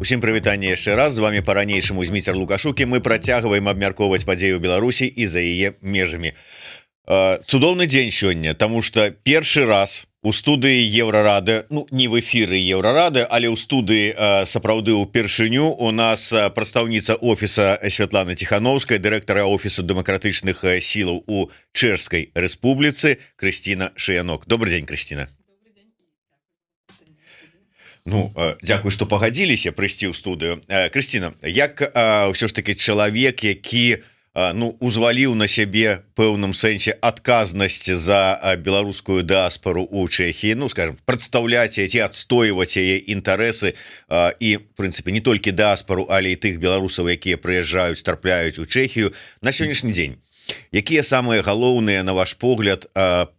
Усім прывітанне яшчэ раз, з вами па-ранейшаму Зміцер Лукашукі. Мы працягваем абмяркоўваць падзею Беларусі і за яе межамі. Цудоўны дзень сёння, таму што першы раз у студыі Еўрарады, ну не в эфіры Еўрарады, але ў студыі сапраўды ўпершыню у нас прадстаўніца офіса Святлана Ціхановская, дырэктара офісу дэмакратычных сілаў у Чэшскай Рэспубліцы Крысціна Шыянок. Добрый дзень, Крысціна. Ну, дзякуй, што пагадзіліся прыйсці ў студыю. Крысціна, як ўсё ж таки чалавек, які узваліў на сябе пэўным сэнсе адказнасць за беларускую дыаспару ў Чэхіі, скажем, прадстаўляць ці адстойваць яе інтарэсы і, в прынцыпе, не толькі дыаспару, але і тых беларусаў, якія прыязджаюць, трапляюць у Чэхію на сённяшні дзень. Якія самыя галоўныя, на ваш погляд,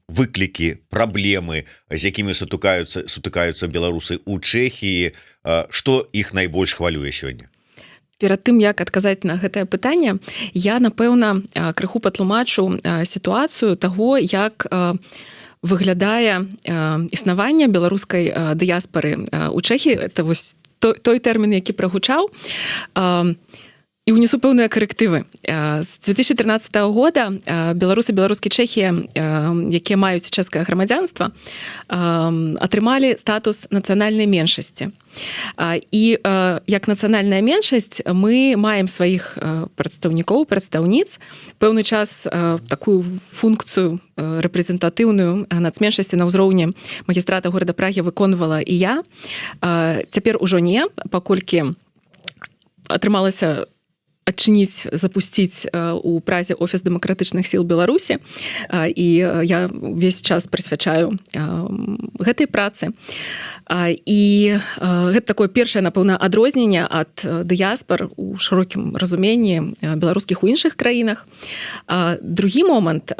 выклікі, праблемы, з якімі сутыкаюцца беларусы ў Чэхіі, што іх найбольш хвалюе сёння? Перад тым, як адказаць на гэтае пытанне, я, напэўна, крыху патлумачу сітуацыю таго, як выглядае існаванне беларускай дыяспары ў Чэхіі. Это вось той тэрмін, які прагучаў. І ўнесу пэўныя карэктывы. З 2013 года беларусы, беларускі Чэхія, якія маюць чэшскае грамадзянства, атрымалі статус нацыянальнай меншасці. І як нацыянальная меншасць мы маем сваіх прадстаўнікоў, прадстаўніц, пэўны час такую функцыю рэпрэзентатыўную нацменшасці на ўзроўні магістрата горада Прагі выконвала і я. Цяпер ужо не, паколькі атрымалася адчыніць, запусціць у Празе офіс дэмакратычных сіл Беларусі, і я ўвесь час прысвячаю гэтай працы. І гэта такое першае, напэўна, адрозненне ад дыяспар у шырокім разуменні беларускіх у іншых краінах. Другі момант,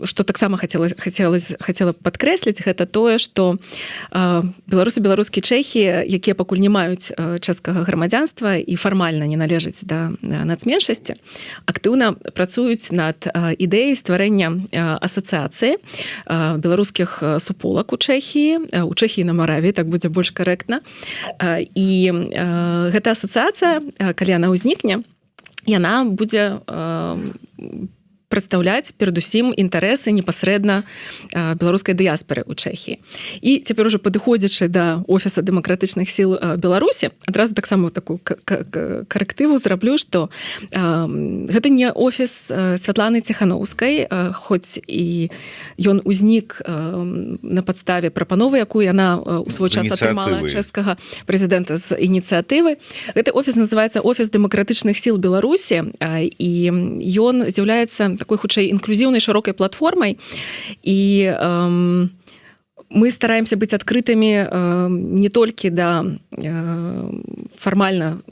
што таксама хацела падкрэсліць, гэта тое, што беларусы, беларускія Чэхі, якія пакуль не маюць чэшскага грамадзянства і фармальна не належаць да нацменшасці, актыўна працуюць над ідэяй стварэння асацыяцыі беларускіх суполак у Чэхіі, у Чэхіі на Маравіі, так будзе больш карэктна. І гэта асацыяцыя, калі яна ўзнікне, яна будзе прадстаўляць перадусім інтарэсы непасрэдна беларускай дыяспары ў Чэхіі. І цяпер ужо падыходзячы да офіса дэмакратычных сіл Беларусі, адразу таксама такую карэктыву зраблю, што гэта не офіс Святланы Ціхановскай, хоць і ён узнік на падставе прапановы, якую яна ў свой час атрымала чэшскага прэзідэнта з ініцыятывы. Гэты офіс называецца офіс дэмакратычных сіл Беларусі, і ён з'яўляецца такой хутчэй інклюзіўнай шырокай платформай, і мы стараемся быць адкрытымі не толькі да фармальна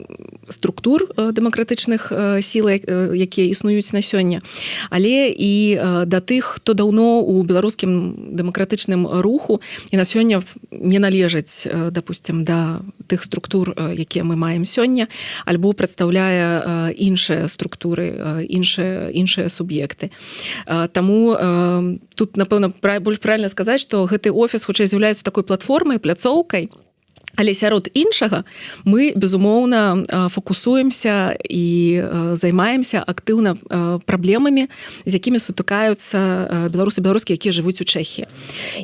структур дэмакратычных сіл, якія існуюць на сёння, але і да тых, хто даўно ў беларускім дэмакратычным руху і на сёння не належаць, допустим, да тых структур, якія мы маем сёння, альбо прадстаўляе іншыя структуры, іншыя суб'екты. Таму тут, напэўна, больш правільна сказаць, што гэты офіс хутчэй з'яўляецца такой платформай, пляцоўкай, але сярод іншага мы, безумоўна, фокусуемся і займаемся актыўна праблемамі, з якімі сутыкаюцца беларусы, беларускія, якія жывуць у Чэхіі.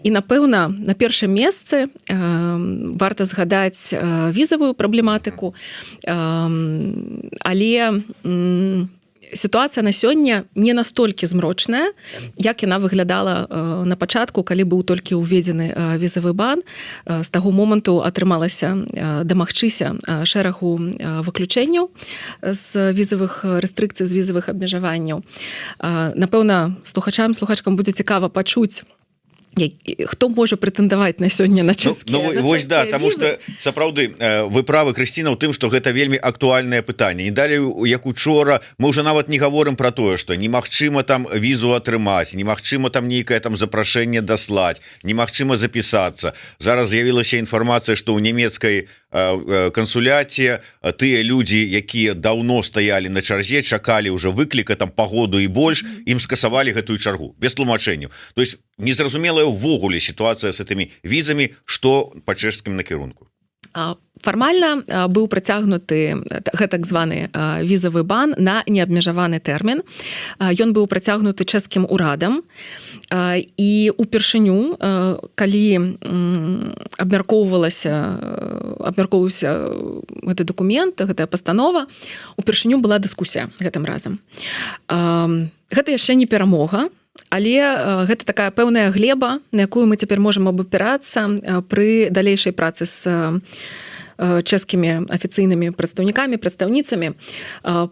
І, напэўна, на першым месцы варта згадаць візавую праблематыку, але сітуацыя на сёння не настолькі змрочная, як яна выглядала на пачатку, калі быў толькі ўведзены візавы бан. З таго моманту атрымалася дамагчыся шэрагу выключэнняў з візавых рэстрыкцый, з візавых абмежаванняў. Напэўна, слухачкам будзе цікава пачуць, хто можа прэтэндаваць на сёння на чэшскія вось да, таму што сапраўды вы правы, Крысціна, у тым, што гэта вельмі актуальнае пытанне. І далей, як учора, мы ўжо нават не гаворым пра тое, што немагчыма там візу атрымаць, немагчыма там нейкае там запрашэнне даслаць, немагчыма запісацца. Зараз з'явілася інфармацыя, што ў нямецкай кансуляце тыя людзі, якія даўно стаялі на чарзе, чакалі ўжо выкліка там пагоду і больш, ім скасавалі гэтую чаргу без тлумачэнняў. То есть незразумелая ўвогуле сітуацыя з гэтымі візамі, што па чэшскім накірунку. Фармальна быў працягнуты гэтак званы візавы бан на неабмежаваны тэрмін. Ён быў працягнуты чэшскім урадам, і упершыню, калі абмяркоўваўся гэты дакумент, гэтая пастанова, упершыню была дыскусія гэтым разам. Гэта яшчэ не перамога, але гэта такая пэўная глеба, на якую мы цяпер можам абапірацца пры далейшай працы з чэшскімі афіцыйнымі прадстаўніцамі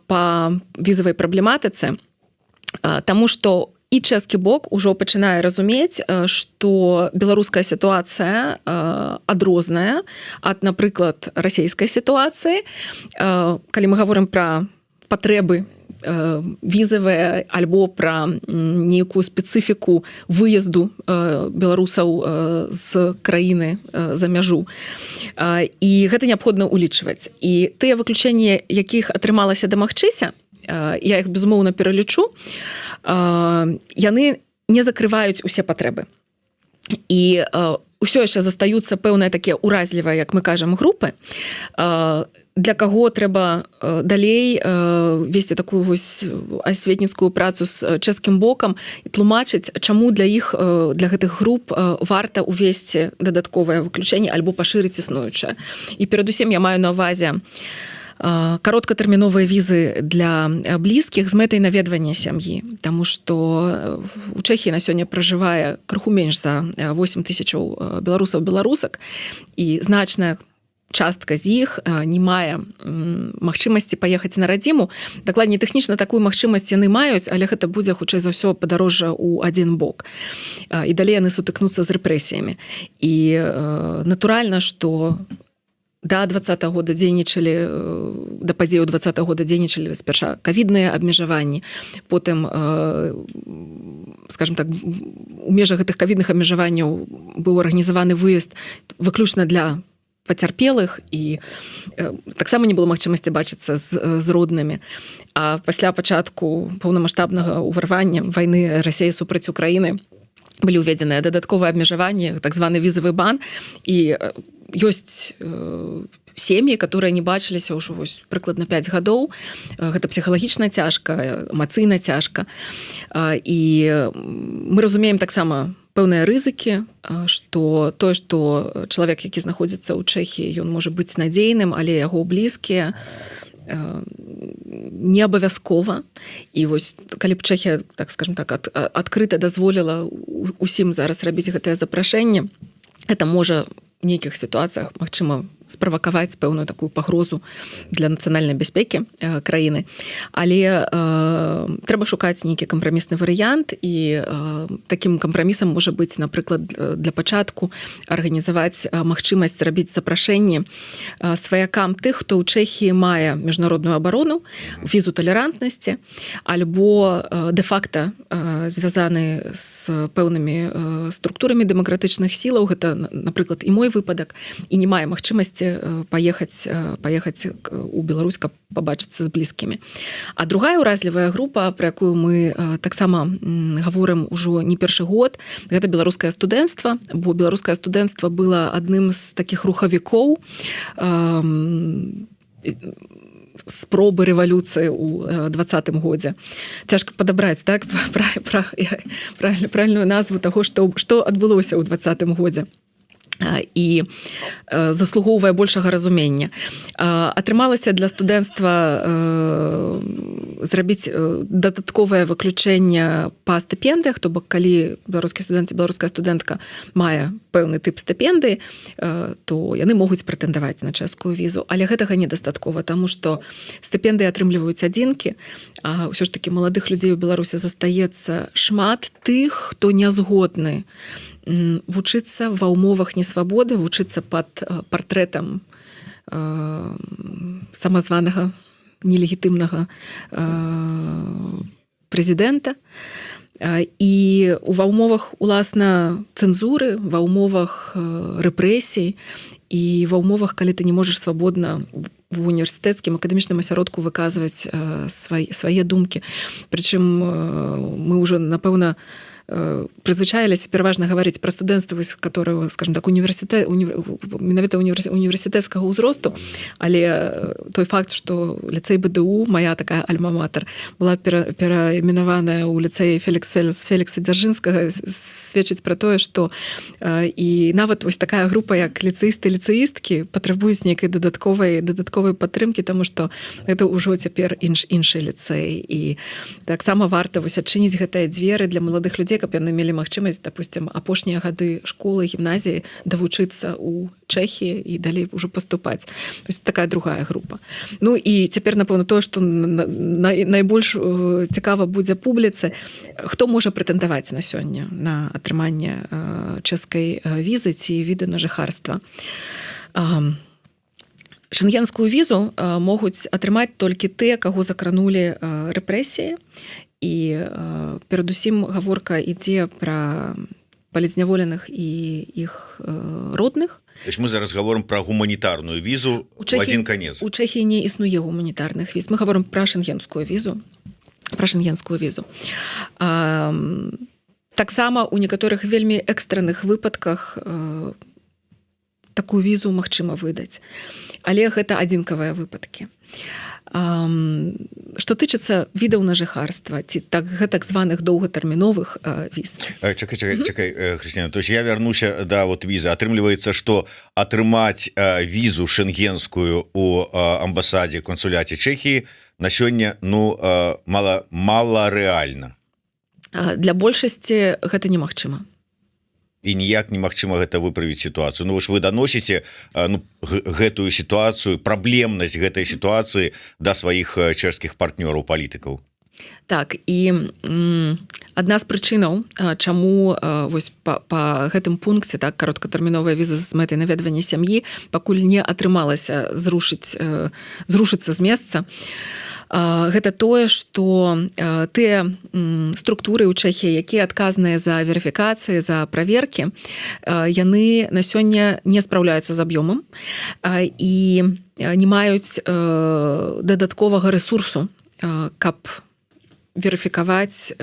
па візавай праблематыцы, таму што і чэшскі бок ужо пачынае разумець, што беларуская сітуацыя адрозная ад, напрыклад, расійскай сітуацыі. Калі мы гаворым пра патрэбы візавыя альбо пра нейкую спецыфіку выезду беларусаў з краіны за мяжу. І гэта неабходна ўлічваць. І тыя выключэнні, якіх атрымалася дамагчыся, я іх, безумоўна, пералічу, яны не закрываюць усе патрэбы. І ўсё яшчэ застаюцца пэўныя такія ўразлівыя, як мы кажам, групы, для каго трэба далей весці такую вось асветніцкую працу з чэшскім бокам і тлумачыць, чаму для гэтых груп варта ўвесці дадатковае выключэнне альбо пашырыць існуючае. І перадусім я маю на ўвазе кароткатэрміновыя візы для блізкіх з мэтай наведвання сям'і, таму што у Чэхіі на сёння пражывае крыху менш за 8 тысячаў беларусаў-беларусак, і значная частка з іх не мае магчымасці паехаць на радзіму. Дакладней, тэхнічна такую магчымасць яны маюць, але гэта будзе, хутчэй за ўсё, падарожжа ў адзін бок. І далей яны сутыкнуцца з рэпрэсіямі. І натуральна, што да 20-го года дзейнічалі, да падзеяў 20-го года дзейнічалі спярша ковідныя абмежаванні, потым, скажем так, у межах гэтых ковідных абмежаванняў быў арганізаваны выезд выключна для пацярпелых, і таксама не было магчымасці бачыцца з роднымі. А пасля пачатку паўнамаштабнага ўварвання вайны Расіі супраць Украіны былі ўведзеныя дадатковыя абмежаванні, так званы візавы бан, і ёсць сем'і, которые не бачыліся ўжо прыкладна 5 гадоў. Гэта псіхалагічна цяжка, эмацыйна цяжка. І мы разумеем таксама пэўныя рызыкі, што тое, што чалавек, які знаходзіцца ў Чэхіі, ён можа быць надзейным, але яго блізкія не абавязкова. І вось калі б Чэхія, так скажем так, адкрыта дазволіла усім зараз рабіць гэтае запрашэнне, гэта можа в нейкіх сітуацыях, магчыма, справакаваць пэўную такую пагрозу для нацыянальнай бяспекі краіны. Але трэба шукаць нейкі кампрамісны варыянт, і такім кампрамісам можа быць, напрыклад, для пачатку арганізаваць магчымасць рабіць запрашэнні сваякам тых, хто ў Чэхіі мае міжнародную абарону, візу талерантнасці, альбо дэ-факта звязаны з пэўнымі структурамі дэмакратычных сілаў. Гэта, напрыклад, і мой выпадак, і не мае магчымасці паехаць у Беларусь, каб пабачыцца з блізкімі. А другая ўразлівая група, пра якую мы таксама гаворым ужо не першы год, гэта беларускае студэнцтва, бо беларускае студэнцтва было адным з такіх рухавікоў спробы рэвалюцыі ў 20-м годзе. Цяжка падабраць, так, правільную назву таго, што адбылося ў 20-м годзе. І заслугоўвае большага разумення. Атрымалася для студэнцтва зрабіць дадатковае выключэнне па стыпендыях, то бок калі беларускі студэнт ці беларуская студэнтка мае пэўны тып стыпендыі, то яны могуць прэтэндаваць на чэшскую візу. Але гэтага недастаткова, таму што стыпендыі атрымліваюць адзінкі, а ўсё ж такі маладых людзей у Беларусі застаецца шмат тых, хто не згодны вучыцца ва ўмовах несвабоды, вучыцца пад партрэтам самазванага нелегітымнага прэзідэнта. І ва ўмовах, уласна, цэнзуры, ва ўмовах рэпрэсій і ва ўмовах, калі ты не можаш свабодна в універсітэцкім акадэмічным асяродку выказваць свае думкі. Прычым мы ўжо, напэўна, прызвычаіліся пераважна гаварыць пра студэнцтва, которое, скажем так, менавіта універсітэцкага ўзросту, але той факт, што ліцэй БДУ, моя такая альма-матер, была пераіменаваная ў ліцэі Фелікса Дзяржынскага, сведчыць пра тое, што і нават вось такая група, як ліцэісты, ліцэісткі, патрабуюць нейкай дадатковай падтрымкі, таму што гэта ўжо цяпер іншы ліцэй. І таксама варта вось адчыніць гэтыя дзверы для маладых людзей, каб яны мелі магчымасць, допустим, апошнія гады школы, гімназіі давучыцца ў Чэхіі і далей ўжо паступаць. То есть такая другая група. Ну і цяпер, напэўна, тое, што найбольш цікава будзе публіцы, хто можа прэтэндаваць на сёння на атрыманне чэшскай візы ці віды на жыхарства. Шенгенскую візу могуць атрымаць толькі тыя, каго закранулі рэпрэсіі, і перадусім гаворка ідзе пра палізняволеных і іх родных. То есть мы зараз гаворым пра гуманітарную візу у адзін канец. У Чэхіі не існуе гуманітарных віз. Мы гаворым пра шенгенскую візу. Таксама у некаторых вельмі экстранных выпадках такую візу магчыма выдаць. Але гэта адзінкавыя выпадкі. Што тычыцца відаў на жыхарства ці так званых доўгатэрміновых віз. Чакай, Хрысціна, то есть я вярнуся да вот візы. Атрымліваецца, што атрымаць візу шенгенскую у амбасадзе, кансуляце Чэхіі на сёння мала рэальна. Для большасці гэта немагчыма. І ніяк немагчыма гэта выправіць сітуацыю. Ну вы даносіце гэтую сітуацыю, праблемнасць гэтай сітуацыі да сваіх чэшскіх партнёраў, палітыкаў. Так, і адна з прычынаў, чаму вось па гэтым пункце, так, кароткатэрміновая віза з мэтай наведвання сям'і пакуль не атрымалася зрушыцца з месца, гэта тое, што тыя структуры ў Чэхіі, якія адказныя за верыфікацыі, за праверкі, яны на сёння не спраўляюцца з аб'ёмам і не маюць дадатковага рэсурсу, каб верыфікаваць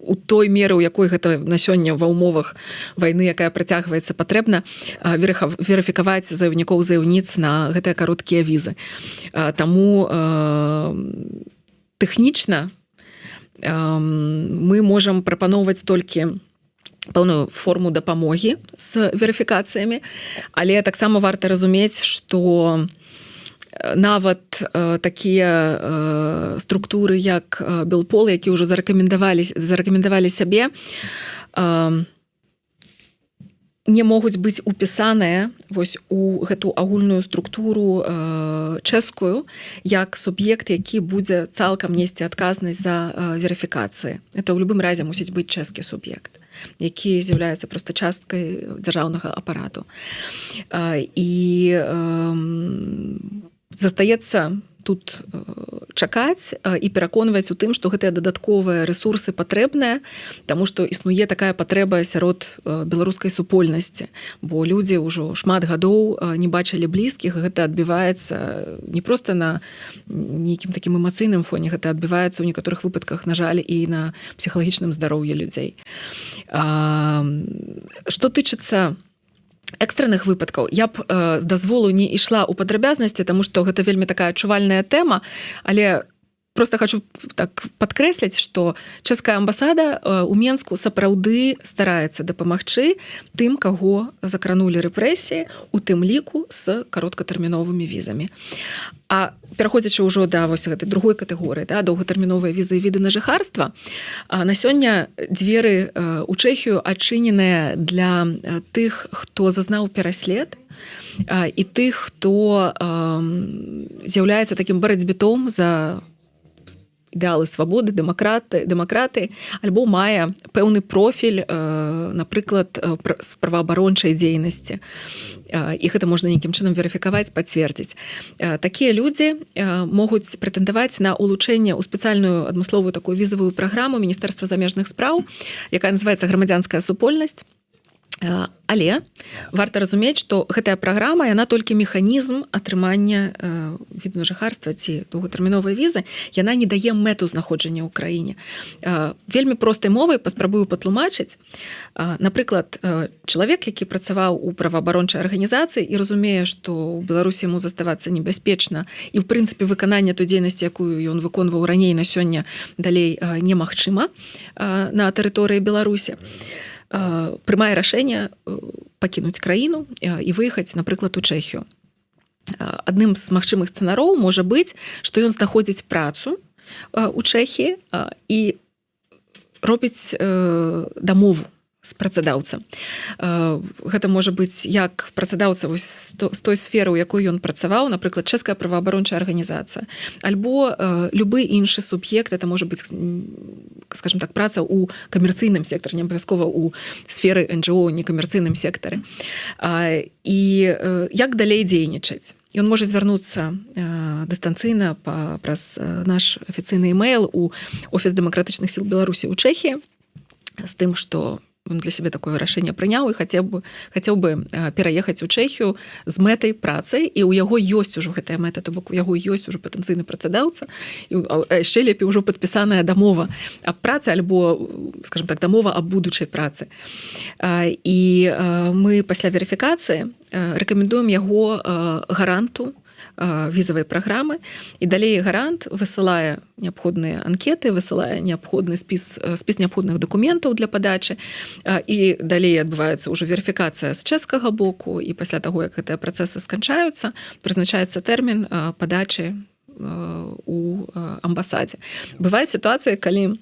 у той меры, у якой гэта на сёння ва ўмовах вайны, якая працягваецца, патрэбна верыфікаваць заяўнікоў, заяўніц на гэтыя кароткія візы. Таму тэхнічна мы можам прапаноўваць толькі пэўную форму дапамогі з верыфікацыямі, але таксама варта разумець, што нават такія структуры, як Белпол, які ўжо зарэкамендавалі сябе, не могуць быць упісаныя вось у гэту агульную структуру чэшскую як суб'ект, які будзе цалкам несці адказнасць за верыфікацыі. Это ў любым разе мусіць быць чэшскі суб'ект, які з'яўляецца проста часткай дзяржаўнага апарату. І застаецца тут чакаць і пераконваць у тым, што гэтыя дадатковыя рэсурсы патрэбныя, таму што існуе такая патрэба сярод беларускай супольнасці, бо людзі ўжо шмат гадоў не бачылі блізкіх, гэта адбіваецца не проста на нейкім такім эмацыйным фоне, гэта адбіваецца ў некаторых выпадках, на жаль, і на псіхалагічным здароўі людзей. Што тычыцца экстранных выпадкаў, я б з дазволу не ішла ў падрабязнасці, таму што гэта вельмі такая адчувальная тэма, але просто хочу так падкрэсліць, што чэшская амбасада ў Менску сапраўды стараецца дапамагчы тым, каго закранулі рэпрэсіі, у тым ліку з кароткатэрміновымі візамі. А пераходзячы ўжо да вось гэтай другой катэгорыі, да, доўгатэрміновыя візы і віды на жыхарства, на сёння дзверы ў Чэхію адчыненыя для тых, хто зазнаў пераслед, і тых, хто з'яўляецца такім барацьбітом за ідэалы свабоды, дэмакраты, альбо мае пэўны профіль, напрыклад, з праваабарончай дзейнасці. І гэта можна нейкім чынам верыфікаваць, пацвердзіць. Такія людзі могуць прэтэндаваць на улучэнне ў спецыяльную адмысловую такую візавую праграму Міністэрства замежных спраў, якая называецца грамадзянская супольнасць. Але варта разумець, што гэтая праграма яна толькі механізм атрымання віду на жыхарства ці доўгатэрміновай візы, яна не дае мэту знаходжання ў краіне. Вельмі простай мовай паспрабую патлумачыць. Напрыклад, чалавек, які працаваў у праваабарончай арганізацыі і разумее, што ў Беларусі яму заставацца небяспечна і ў прынцыпе выканання той дзейнасці, якую ён выконваў раней, на сёння далей немагчыма на тэрыторыі Беларусі, прымае рашэнне пакінуць краіну і выехаць, напрыклад, у Чэхію. Адным з магчымых сцэнароў можа быць, што ён знаходзіць працу у Чэхіі і робіць дамову з працадаўцам. Гэта можа быць як працадаўца з той сферы, у якой ён працаваў, напрыклад, чэшская праваабарончая арганізацыя, альбо любы іншы суб'ект, это можа быць, скажем так, праца ў камерцыйным сектары, не абавязкова ў сферы НГО, некамерцыйным сектары. І як далей дзейнічаць? Ён можа звярнуцца дыстанцыйна праз наш афіцыйны email у Офіс дэмакратычных сіл Беларусі ў Чэхіі з тым, што он для сябе такое рашэнне прыняў і хацеў бы пераехаць у Чэхію з мэтай працы, і ў яго ёсць ужо гэтая мэта, то бок у яго ёсць ужо патэнцыйны працадаўца, і яшчэ лепей ужо падпісаная дамова аб працы альбо, скажем так, дамова аб будучай працы. І мы пасля верыфікацыі рэкамендуем яго гаранту візавай праграмы, і далей гарант высылае неабходныя анкеты, высылае неабходны спіс неабходных дакументаў для падачы, і далей адбываецца ўжо верыфікацыя з чэшскага боку, і пасля таго, як гэтыя працэсы сканчаюцца, прызначаецца тэрмін падачы у амбасадзе. Бываюць сітуацыі, калі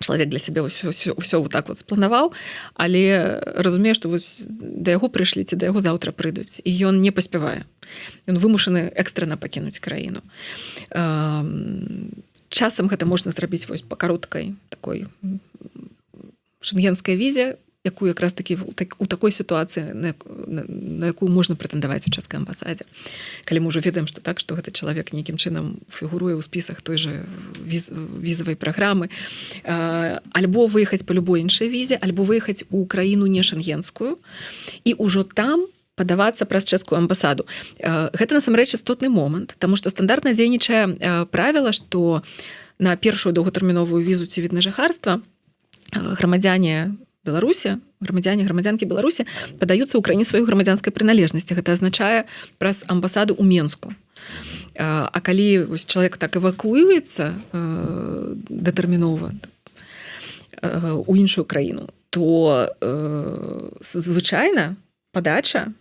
чалавек для сябе ўсё вот так вот спланаваў, але разумее, што вось да яго прыйшлі ці да яго заўтра прыйдуць, і ён не паспявае. Ён вымушаны экстрана пакінуць краіну. Часам гэта можна зрабіць вось па кароткай такой шэнгенскай візе, якую якраз такі у такой сітуацыі, на якую можна прэтэндаваць у чэшскай амбасадзе. Калі мы ўжо ведаем, што так, што гэты чалавек нейкім чынам фігуруе ў спісах той жа візавай праграмы, альбо выехаць па любой іншай візе, альбо выехаць у краіну не шэнгенскую, і ўжо там падавацца праз чэшскую амбасаду. Гэта насамрэч істотны момант, таму што стандартна дзейнічае правіла, што на першую доўгатэрміновую візу ці від на жыхарства грамадзяне Беларусі, грамадзянкі Беларусі падаюцца ў краіне сваёй грамадзянскай прыналежнасці. Гэта азначае праз амбасаду ў Менску. А калі вось чалавек так эвакуюецца датэрмінова у іншую краіну, то звычайна падача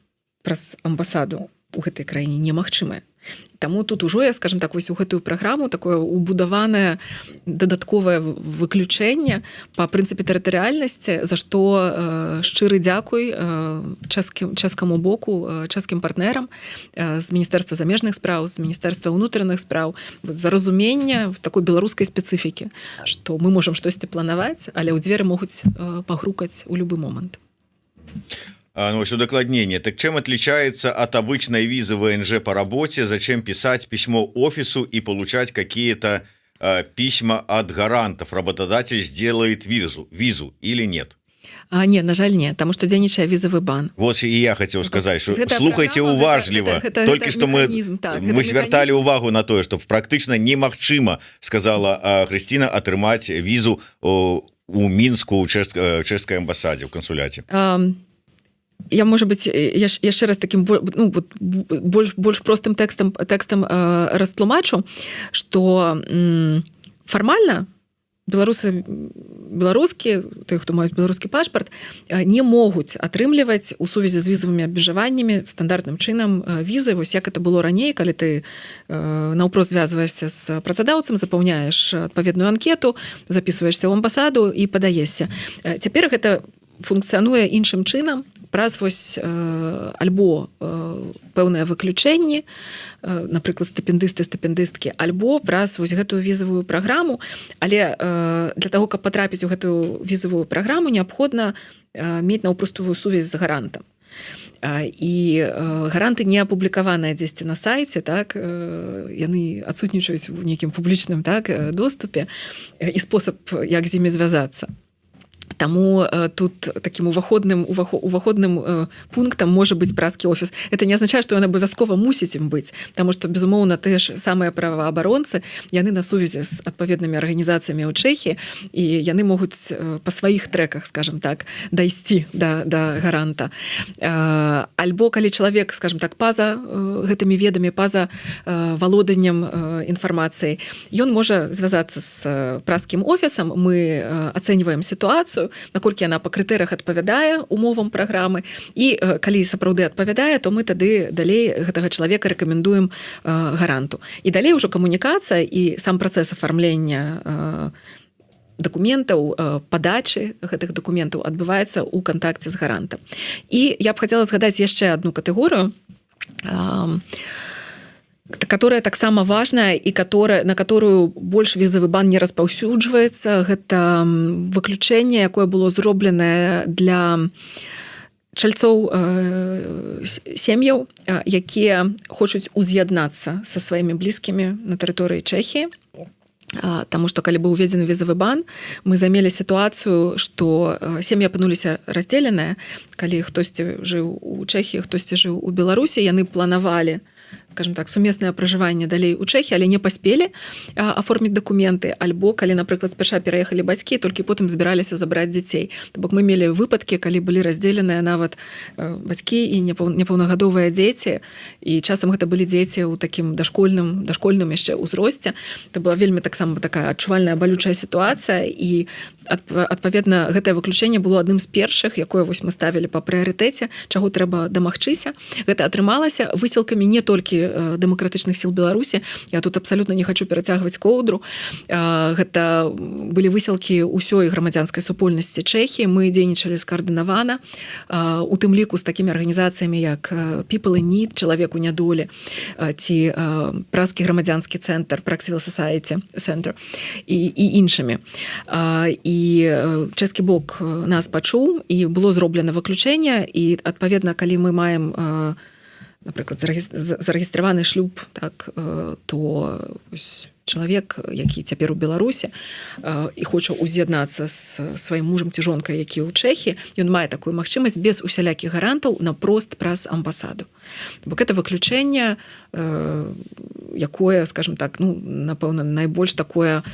праз амбасаду ў гэтай краіне немагчымая. Таму тут ужо, я, скажем так, вось у гэтую праграму такое убудаванае дадатковае выключэнне па прынцыпе тэрытарыяльнасці, за што шчыры дзякуй чэшскаму боку, чэшскім партнерам з Міністэрства замежных спраў, з Міністэрства ўнутраных спраў, за разуменне такой беларускай спецыфікі, што мы можам штосьці планаваць, але ў дзверы могуць пагрукаць у любы момант. Ну, ось удокладнение. Так чем отличается от обычной визы ВНЖ по работе? Зачем писать письмо офису и получать какие-то письма от гарантов? Работодатель сделает визу или нет? Не, на жаль, не, потому что дзейнічае візавы бан. Вот и я хотел сказать, что слухайте уважливо. Только что мы звярталі увагу на тое, что практычна немагчыма, сказала Хрысціна, атрымаць візу у Мінску у чэшскай амбасадзе, у кансуляце. Я, может быть, яшчэ раз таким больш простым тэкстам растлумачу, што фармальна беларускі, той, хто маюць беларускі пашпарт, не могуць атрымліваць у сувязі з візавымі абмежаваннямі стандартным чынам візы, вось як это было раней, калі ты наўпрост звязваешся з працадаўцам, запаўняеш адпаведную анкету, записываешься ў амбасаду і падаешся. Цяпер гэта функцыянуе іншым чынам, праз вось альбо пэўныя выключэнні, напрыклад, стыпендысты-стыпендысткі, альбо праз вось гэтую візавую праграму, але для таго, каб патрапіць у гэтую візавую праграму, неабходна мець наўпростовую сувязь з гарантам. І гаранты не апублікаваныя дзесьці на сайце, так, яны адсутнічаюць у нейкім публічным, так, доступе, і спосаб, як з імі звязацца. Таму тут таким уваходным пунктам можа быць брацкі офіс. Это не азначае, што ён абавязкова мусіць ім быць, таму што безумоўна тыя ж самыя праваабаронцы, яны на сувязі з адпаведнымі арганізацыямі ў Чэхіі, і яны могуць па сваіх трэках, скажем так, дайсці да гаранта. Альбо калі чалавек, скажем так, па-за гэтымі ведамі, па-за валоданнем інфармацыяй, ён можа звязацца з брацкім офісам, мы ацэньваем сітуацыю, наколькі яна па крытэрыях адпавядае умовам праграмы, і калі сапраўды адпавядае, то мы тады далей гэтага чалавека рэкамендуем гаранту. І далей ужо камунікацыя і сам працэс афармлення дакументаў, падачы гэтых дакументаў адбываецца ў кантакце з гарантам. І я б хацела згадаць яшчэ адну катэгорыю, которая таксама важная і на которую больш візавы бан не распаўсюджваецца. Гэта выключэнне, якое было зробленае для чальцоў сем'яў, якія хочуць уз'яднацца са сваімі блізкімі на тэрыторыі Чэхіі. Таму што калі быў уведзены візавы бан, мы замелі сітуацыю, што сем'і апынуліся раздзеленыя, калі хтосьці жыў у Чэхіі, хтосьці жыў у Беларусі, яны планавалі, скажем так, сумеснае пражыванне далей у Чэхіі, але не паспелі аформіць дакументы, альбо калі, напрыклад, спярша пераехалі бацькі, толькі потым збіраліся забраць дзяцей. То бок мы мелі выпадкі, калі былі раздзеленыя нават бацькі і непаўнагадовыя дзеці, і часам гэта былі дзеці ў такім дашкольным яшчэ ўзросце. Это была вельмі таксама такая адчувальная балючая сітуацыя, і адпаведна гэтае выключэнне было адным з першых, якое вось мы ставілі па прыярытэце, чаго трэба дамагчыся. Гэта атрымалася высілкамі не толькі дэмакратычных сіл Беларусі. Я тут абсалютна не хачу перацягваць коўдру. Гэта былі высілкі ўсёй грамадзянскай супольнасці Чэхіі. Мы дзейнічалі скаардынавана, у тым ліку з такімі арганізацыямі, як People in Need, чалавек у нядолі, ці праскі грамадзянскі цэнтр, Prague Civil Society Center і іншымі. І чэшскі бок нас пачуў, і было зроблена выключэнне, і адпаведна, калі мы маем, напрыклад, зарэгістраваны шлюб, так, то чалавек, які цяпер у Беларусі і хоча ўз'яднацца з сваім мужам ці жонкай, які ў Чэхіі, ён мае такую магчымасць без усялякіх гарантаў напрост праз амбасаду. Бок гэта выключэнне, якое, скажем так, ну, напэўна, найбольш такое,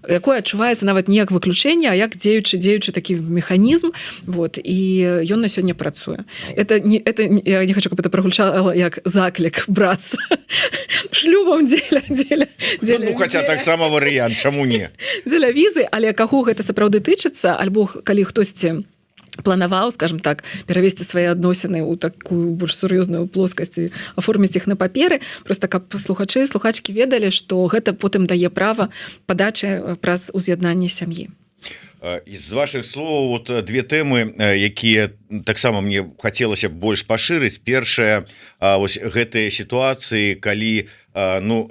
якое адчуваецца нават не як выключэнне, а як дзеючы такі механізм, вот, і ён на сёння працуе. Я не хочу, каб это прагучала як заклік брацца шлюбам дзеля хаця таксама варыянт, чаму не? Дзеля візы, але каго гэта сапраўды тычыцца, альбо калі хтосьці планаваў, скажем так, перавесці свае адносіны ў такую больш сур'ёзную плоскасць і аформіць іх на паперы, проста каб слухачы, слухачкі ведалі, што гэта потым дае права падачы праз уз'яднанне сям'і. З вашых словаў, вот две тэмы, якія таксама мне хацелася больш пашырыць. Першая, вось гэтыя сітуацыі, калі, ну,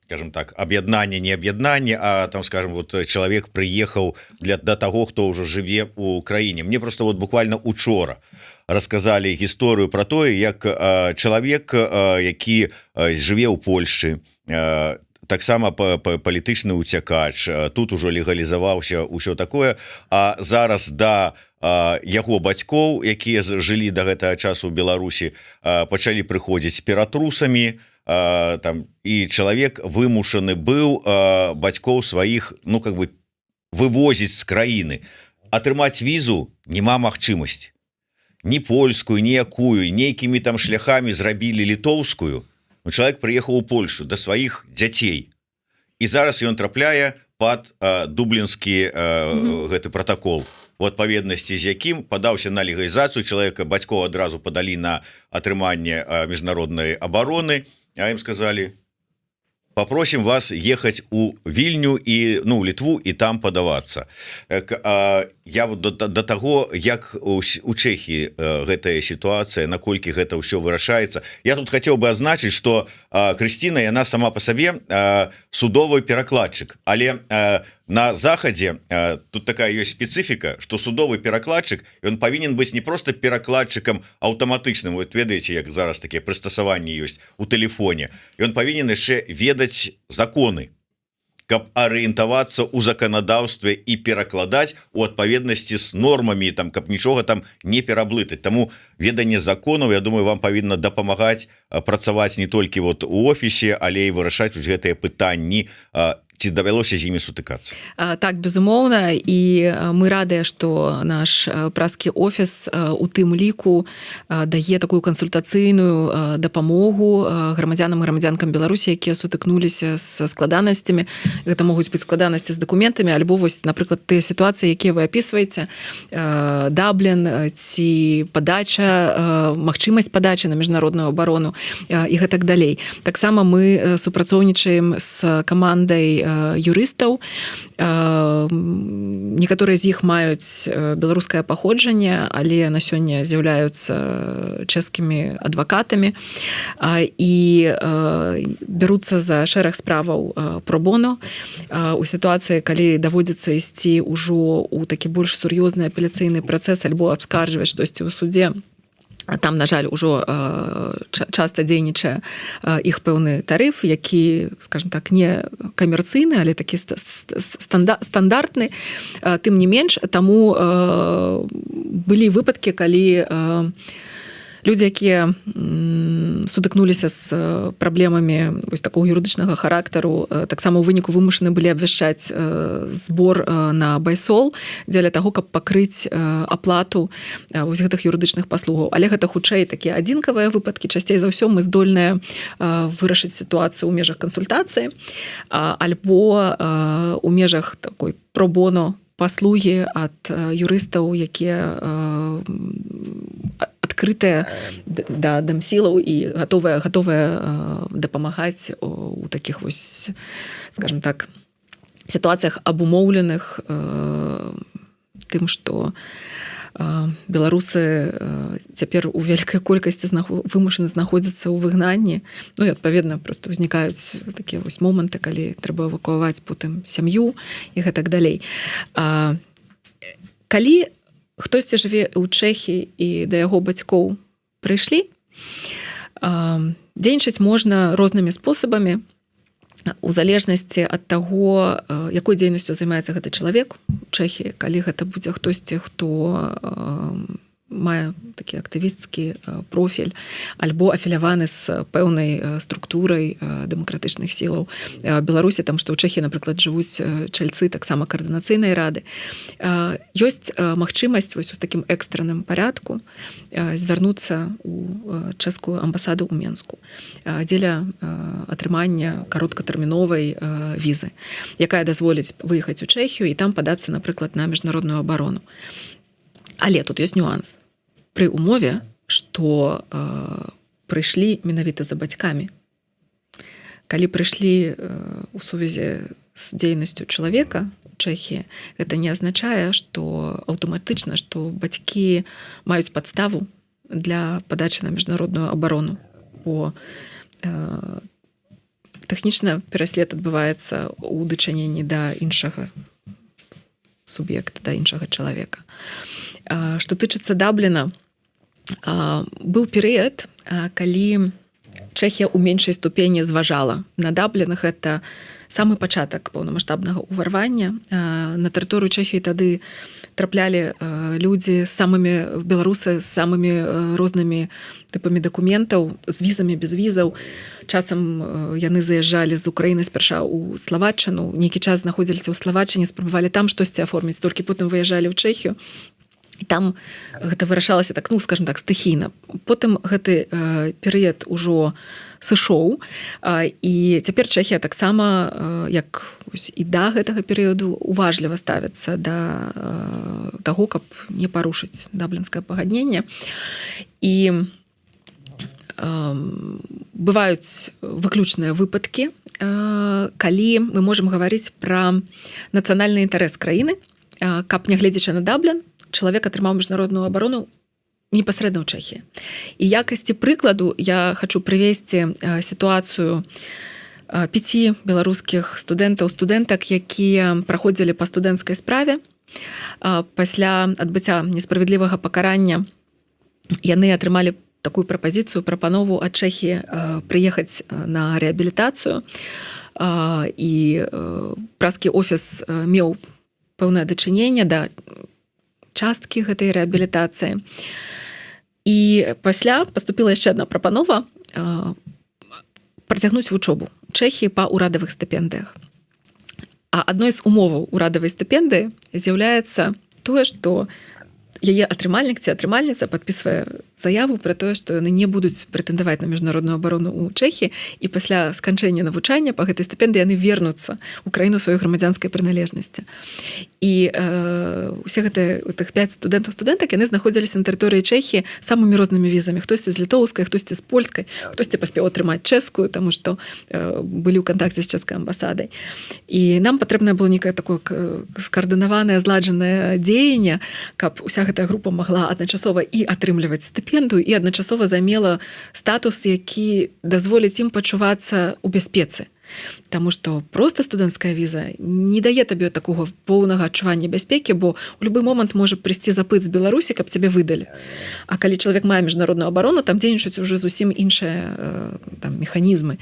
скажем так, аб'яднанне, не аб'яднанне, а там, скажем, вот чалавек прыехаў да таго, хто ўжо жыве ў краіне. Мне просто вот буквально учора расказалі гісторыю про тое, як чалавек, які жыве ў Польшчы, таксама палітычны уцякач, тут ужо легалізаваўся ўсё такое, а зараз да яго бацькоў, якія жылі да гэтага часу ў Беларусі, пачалі прыходзіць з ператрусамі, там, і чалавек вымушаны быў бацькоў сваіх, ну, как бы вывозіць з краіны. Атрымаць візу няма магчымасці. Ні польскую, ніякую, нейкімі там шляхамі зрабілі літоўскую. Ну, чалавек прыехаў у Польшу да сваіх дзяцей. І зараз ён трапляе пад дублінскі гэты пратакол, у адпаведнасці з якім падаўся на легалізацыю чалавека, бацькоў адразу падалі на атрыманне міжнароднай абароны, а ім сказалі: попросим вас ехаць у Вільню і, ну, Літву і там падавацца. Я да таго, як у Чэхіі гэтая сітуацыя, наколькі гэта ўсё вырашаецца, я тут хацеў бы азначыць, што Крысціна, яна сама па сабе судовы перакладчык, але на захадзе тут такая ёсць спецыфіка, што судовы перакладчык, ён павінен быць не просто перакладчыкам аўтаматычным, вот ведаеце, як зараз такія прыстасаванні ёсць у тэлефоне, ён павінен яшчэ ведаць законы. каб арыентавацца ў заканадаўстве і перакладаць у адпаведнасці з нормамі, там, каб нічога там не пераблытаць. Таму веданне законаў, я думаю, вам павінна дапамагаць працаваць не толькі вот у офісе, але і вырашаць гэтыя пытанні. Ці давялося з імі сутыкацца? Так, безумоўна, і мы радыя, што наш празкі офіс у тым ліку дае такую кансультацыйную дапамогу грамадзянам і грамадзянкам Беларусі, якія сутыкнуліся з складанасцямі. Гэта могуць быць складанасці з дакументамі, альбо вось, напрыклад, тыя сітуацыі, якія вы апісваеце, Даблін ці падача, магчымасць падачы на міжнародную абарону і гэтак далей. Таксама мы супрацоўнічаем з камандай юрыстаў. Некаторыя з іх маюць беларускае паходжанне, але на сёння з'яўляюцца чэшскімі адвакатамі і бяруцца за шэраг справаў про-боно. У сітуацыі, калі даводзіцца ісці ўжо ў такі больш сур'ёзны апеляцыйны працэс альбо абскарджваць штосьці ў суде, там, на жаль, ужо часта дзейнічае іх пэўны тарыф, які, скажем так, не камерцыйны, але такі стандартны. Тым не менш, таму былі выпадкі, калі людзі, якія сутыкнуліся з праблемамі вось такого юрыдычнага характару, таксама ў выніку вымушаны былі абвяшчаць збор на байсол дзеля таго, каб пакрыць аплату вось гэтых юрыдычных паслугаў. Але гэта хутчэй такія адзінкавыя выпадкі. Часцей за ўсё мы здольныя вырашыць сітуацыю ў межах кансультацыі альбо ў межах такой про-боно паслугі ад юрыстаў, якія адкрытыя да дамсілаў і гатовыя дапамагаць у такіх вось, скажем так, сітуацыях абумоўленых тым, што беларусы цяпер у вялікай колькасці вымушаны знаходзяцца ў выгнанні. Ну і адпаведна проста ўзнікаюць такія вось моманты, калі трэба эвакуаваць потым сям'ю і гэтак далей. Калі хтосьці жыве ў Чэхіі і да яго бацькоў прыйшлі, дзейнічаць можна рознымі спосабамі у залежнасці ад таго, якой дзейнасцю займаецца гэты чалавек у Чэхіі. Калі гэта будзе хтосьці, хто мае такі актывісцкі профіль альбо афіляваны з пэўнай структурай дэмакратычных сілаў Беларусі, там, што ў Чэхіі, напрыклад, жывуць чальцы таксама каардынацыйнай рады. Ёсць магчымасць вось у такім экстранным парядку звярнуцца ў чэшскую амбасаду ў Менску дзеля атрымання кароткатэрміновай візы, якая дазволіць выехаць у Чэхію і там падацца, напрыклад, на міжнародную абарону. Але тут ёсць нюанс. Пры умове, што прыйшлі менавіта за бацькамі. Калі прыйшлі у сувязі з дзейнасцю чалавека у Чэхіі, гэта не азначае, што аўтаматычна, што бацькі маюць падставу для падачы на міжнародную абарону. Бо тэхнічна пераслед адбываецца ў дачыненні да іншага суб'екта, да іншага чалавека. Што тычыцца Дабліна, быў перыяд, калі Чэхія ў меншай ступені зважала на Даблін. Гэта самы пачатак паўнамаштабнага ўварвання. На тэрыторыю Чэхіі тады траплялі людзі беларусы з самымі рознымі тыпамі дакументаў, з візамі, без візаў. Часам яны заязджалі з Украіны спярша ў Славаччыну, нейкі час знаходзіліся ў Славаччыне, спрабавалі там штосьці аформіць, толькі потым выязджалі ў Чэхію. І там гэта вырашалася так, ну, скажем так, стыхійна. Потым гэты перыяд ужо сышоў, і цяпер Чэхія таксама, як і да гэтага перыяду, уважліва ставіцца да таго, каб не парушыць даблінскае пагадненне. І бываюць выключныя выпадкі, калі мы можам гаварыць пра нацыянальны інтарэс краіны, каб, нягледзячы на Даблін, чалавек атрымаў міжнародную абарону непасрэдна ў Чэхіі. І якасці прыкладу я хачу прывесці сітуацыю 5 беларускіх студэнтак, якія праходзілі па студэнцкай справе. Пасля адбыцця несправядлівага пакарання яны атрымалі такую прапазіцыю, прапанову ад Чэхіі прыехаць на рэабілітацыю. і празкі офіс меў пэўнае дачыненне да часткі гэтай рэабілітацыі. І пасля паступіла яшчэ адна прапанова працягнуць вучобу ў Чэхіі па ўрадавых стыпендыях. А адной з умоваў урадавай стыпендыі з'яўляецца тое, што яе атрымальнік ці атрымальніца падпісвае заяву пра тое, што яны не будуць прэтэндаваць на міжнародную абарону ў Чэхіі, і пасля сканчэння навучання па гэтай стыпендыі яны вернуцца ў краіну сваёй грамадзянскай прыналежнасці. І усе гэтыя тых 5 студэнтаў-студэнтак яны знаходзіліся на тэрыторыі Чэхіі самымі рознымі візамі. Хтосьці з літоўскай, хтосьці з польскай, хтосьці паспеў атрымаць чэшскую, таму што былі ў кантакце з чэшскай амбасадай. І нам патрэбна было некае такое скаардынаванае, зладжанае дзеянне, каб уся гэтая група магла адначасова і атрымліваць стыпендыю, і адначасова займела статус, які дазволіць ім пачувацца ў бяспецы. Таму што проста студэнцкая віза не дае табе такога поўнага адчування бяспекі, бо ў любы момант можа прыйсці запыт з Беларусі, каб цябе выдалі. А калі чалавек мае міжнародную абарону, там дзейнічаюць уже зусім іншыя там механізмы.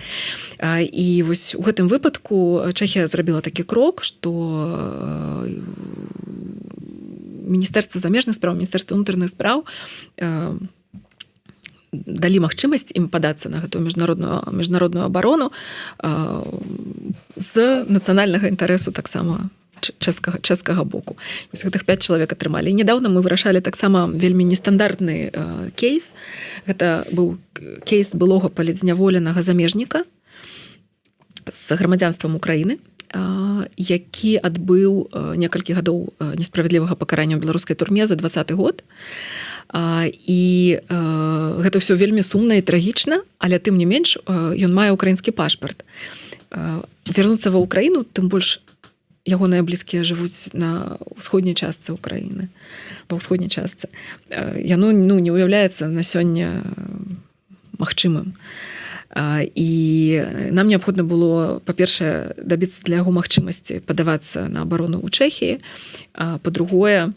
І вось у гэтым выпадку Чэхія зрабіла такі крок, што Міністэрства замежных спраў, Міністэрства ўнутраных спраў далі магчымасць ім падацца на гэтую міжнародную абарону з нацыянальнага інтарэсу таксама чэшскага боку. Вось гэтых 5 чалавек атрымалі. І нядаўна мы вырашалі таксама вельмі нестандартны кейс. Гэта быў кейс былога палітзняволенага замежніка з грамадзянствам Украіны, які адбыў некалькі гадоў несправядлівага пакарання ў беларускай турме за 2020 год. І гэта ўсё вельмі сумна і трагічна, але тым не менш ён мае украінскі пашпарт. Вярнуцца ва ўкраіну, тым больш ягоныя блізкія жывуць на ўсходняй частцы ўкраіны, ва ўсходняй частцы. Яно не ўяўляецца на сёння магчымым. І нам неабходна было, па-першае, дабіцца для яго магчымасці падавацца на абарону ў Чэхіі, а па-другое,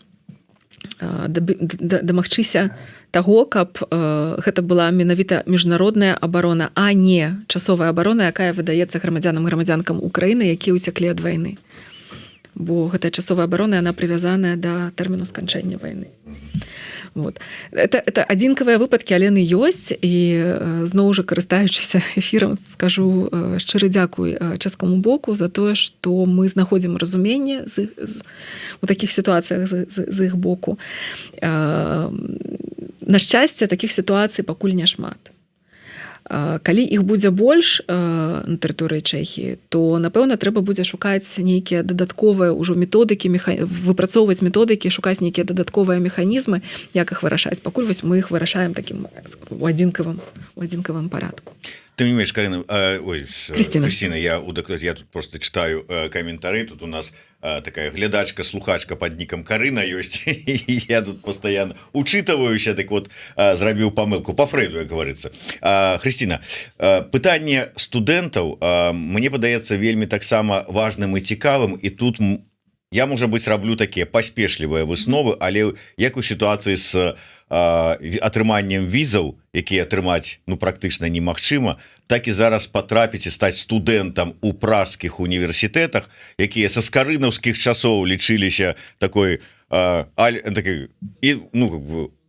дамагчыся таго, каб гэта была менавіта міжнародная абарона, а не часовая абарона, якая выдаецца грамадзянам-грамадзянкам Украіны, якія ўцяклі ад вайны. Бо гэтая часовая абарона, яна прывязаная да тэрміну сканчэння вайны. Вот. Это адзінкавыя выпадкі, але яны ёсць, і зноў жа, карыстаючыся эфірам, скажу шчыры дзякуй чэшскаму боку за тое, што мы знаходзім разуменне у такіх сітуацыях з іх боку. На шчасце, такіх сітуацый пакуль няшмат. Калі іх будзе больш на тэрыторыі Чэхіі, то, напэўна, трэба будзе шукаць нейкія дадатковыя ўжо методыкі, выпрацоўваць методыкі, шукаць нейкія дадатковыя механізмы, як іх вырашаць. Пакуль вось мы іх вырашаем такім у адзінкавым парадку. Тым не менш, Карина, Кристина, я тут просто читаю комментарии, тут у нас такая глядачка, слухачка под ником Карина есть, и я тут постоянно учитываюся, так вот, зрабіў памылку, по Фрейду, як говорится. Христина, пытанне студэнтаў, мне падаецца вельмі таксама важным і цікавым, і тут я, можа быць, раблю такія паспешлівыя высновы, але як у сітуацыі з атрыманнем візаў, якія атрымаць практычна немагчыма, так і зараз патрапіць і стаць студэнтам у празскіх універсітэтах, якія са скарынаўскіх часоў лічыліся такой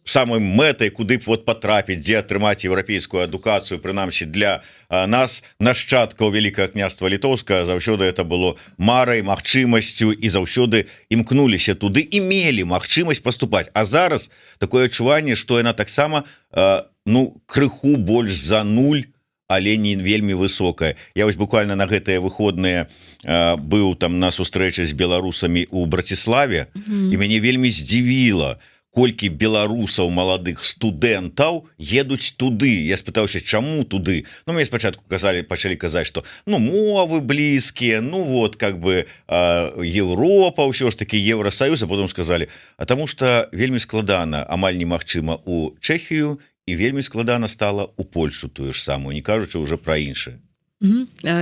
самой мэтай, куды б патрапіць, дзе атрымаць еўрапейскую адукацыю, прынамсі для нас, нашчадкаў Вялікага княства Літоўскага, заўсёды это было марай, магчымасцю, і заўсёды імкнуліся туды і мелі магчымасць паступаць. А зараз такое адчуванне, што яна таксама крыху больш за нуль, але не вельмі высокая. Я вось буквально на гэтыя выходныя быў там на сустрэчы з беларусамі ў Браціславе, і мяне вельмі здзівіла, колькі беларусаў маладых студэнтаў едуць туды. Я спытаўся, чаму туды? Мне спачатку пачалі казаць, што мовы блізкія, Еўропа, ўсё ж таки Еўросаюз, а потом сказалі, таму што вельмі складана, амаль немагчыма у Чэхію, і вельмі складана стала у Польшу тую ж самую, не кажучы уже пра іншае.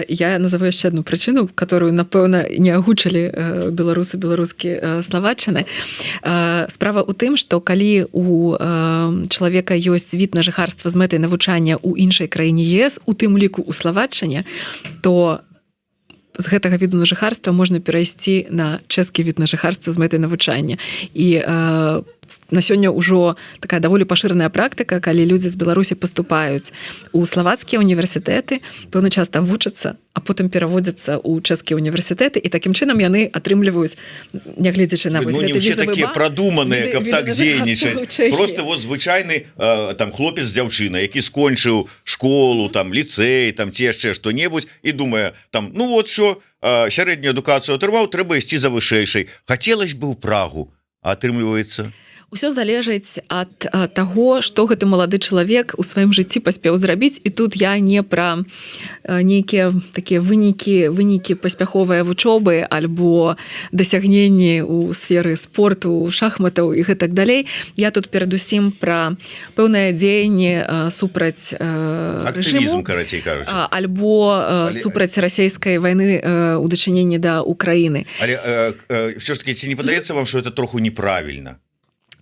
Я назову яшчэ одну прычыну, которую, напэўна, не агучылі беларусы, беларускія славаччыны. Справа ў тым, што калі у чалавека ёсць від на жыхарства з мэтай навучання ў іншай краіне ЕС, у тым ліку ў Славаччыне, то з гэтага віду на жыхарства можна перайсці на чэшскі від на жыхарства з мэтай навучання. І на сёння ўжо такая даволі пашыраная практыка, калі людзі з Беларусі паступаюць у славацкія універсітэты, пэўны час там вучацца, а потым пераводзяцца ў чэшскія універсітэты, і такім чынам яны атрымліваюць, нягледзячы на не ўсе такія прадуманыя, каб так дзейнічаць. Просто вот звычайны там хлопец з дзяўчына, які скончыў школу, там ліцэй, там ці яшчэ што-небудзь і думае там, ну вот що, сярэднюю адукацыю атрымаў, трэба ісці за вышэйшай. Хацелось бы ў Прагу, а атрымліваецца Усё залежыць ад таго, што гэты малады чалавек у сваім жыцці паспеў зрабіць. І тут я не пра нейкія такія вынікі паспяховыя вучобы альбо дасягненні ў сферы спорту, шахматаў і гэтак далей. Я тут перадусім пра пэўнае дзеянне супраць актывізм, карацей кажучы, альбо супраць расійскай вайны ў дачыненні да Украіны. Але ўсё ж таки, ці не падаецца вам, што это троху неправільна?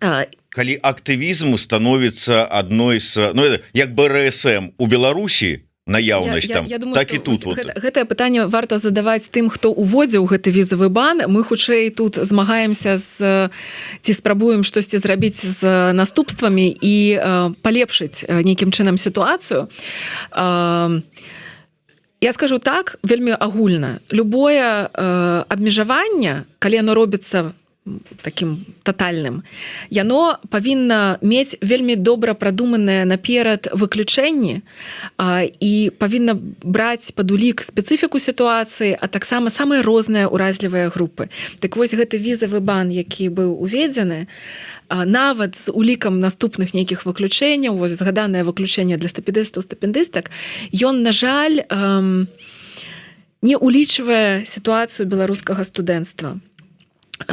Калі актывізм становіцца адной з, ну, як БРСМ у Беларусі наяўнасць там, думаю, так і тут. Гэтае пытанне варта задаваць тым, хто уводзіў гэты візавы бан. Мы хутчэй тут змагаемся ці спрабуем штосьці зрабіць з наступствамі і палепшыць нейкім чынам сітуацыю. Я скажу так, вельмі агульна. Любое абмежаванне, калі яно робіцца таким тотальным, яно павінна мець вельмі добра прадуманае наперад выключэнні і павінна браць пад улік спецыфіку сітуацыі, а таксама самыя розныя ўразлівыя групы. Так вось гэты візавы бан, які быў уведзены, нават з улікам наступных нейкіх выключэнняў, вось згаданае выключэнне для стыпендыстаў-стыпендыстак, ён, на жаль, не улічвае сітуацыю беларускага студэнцтва.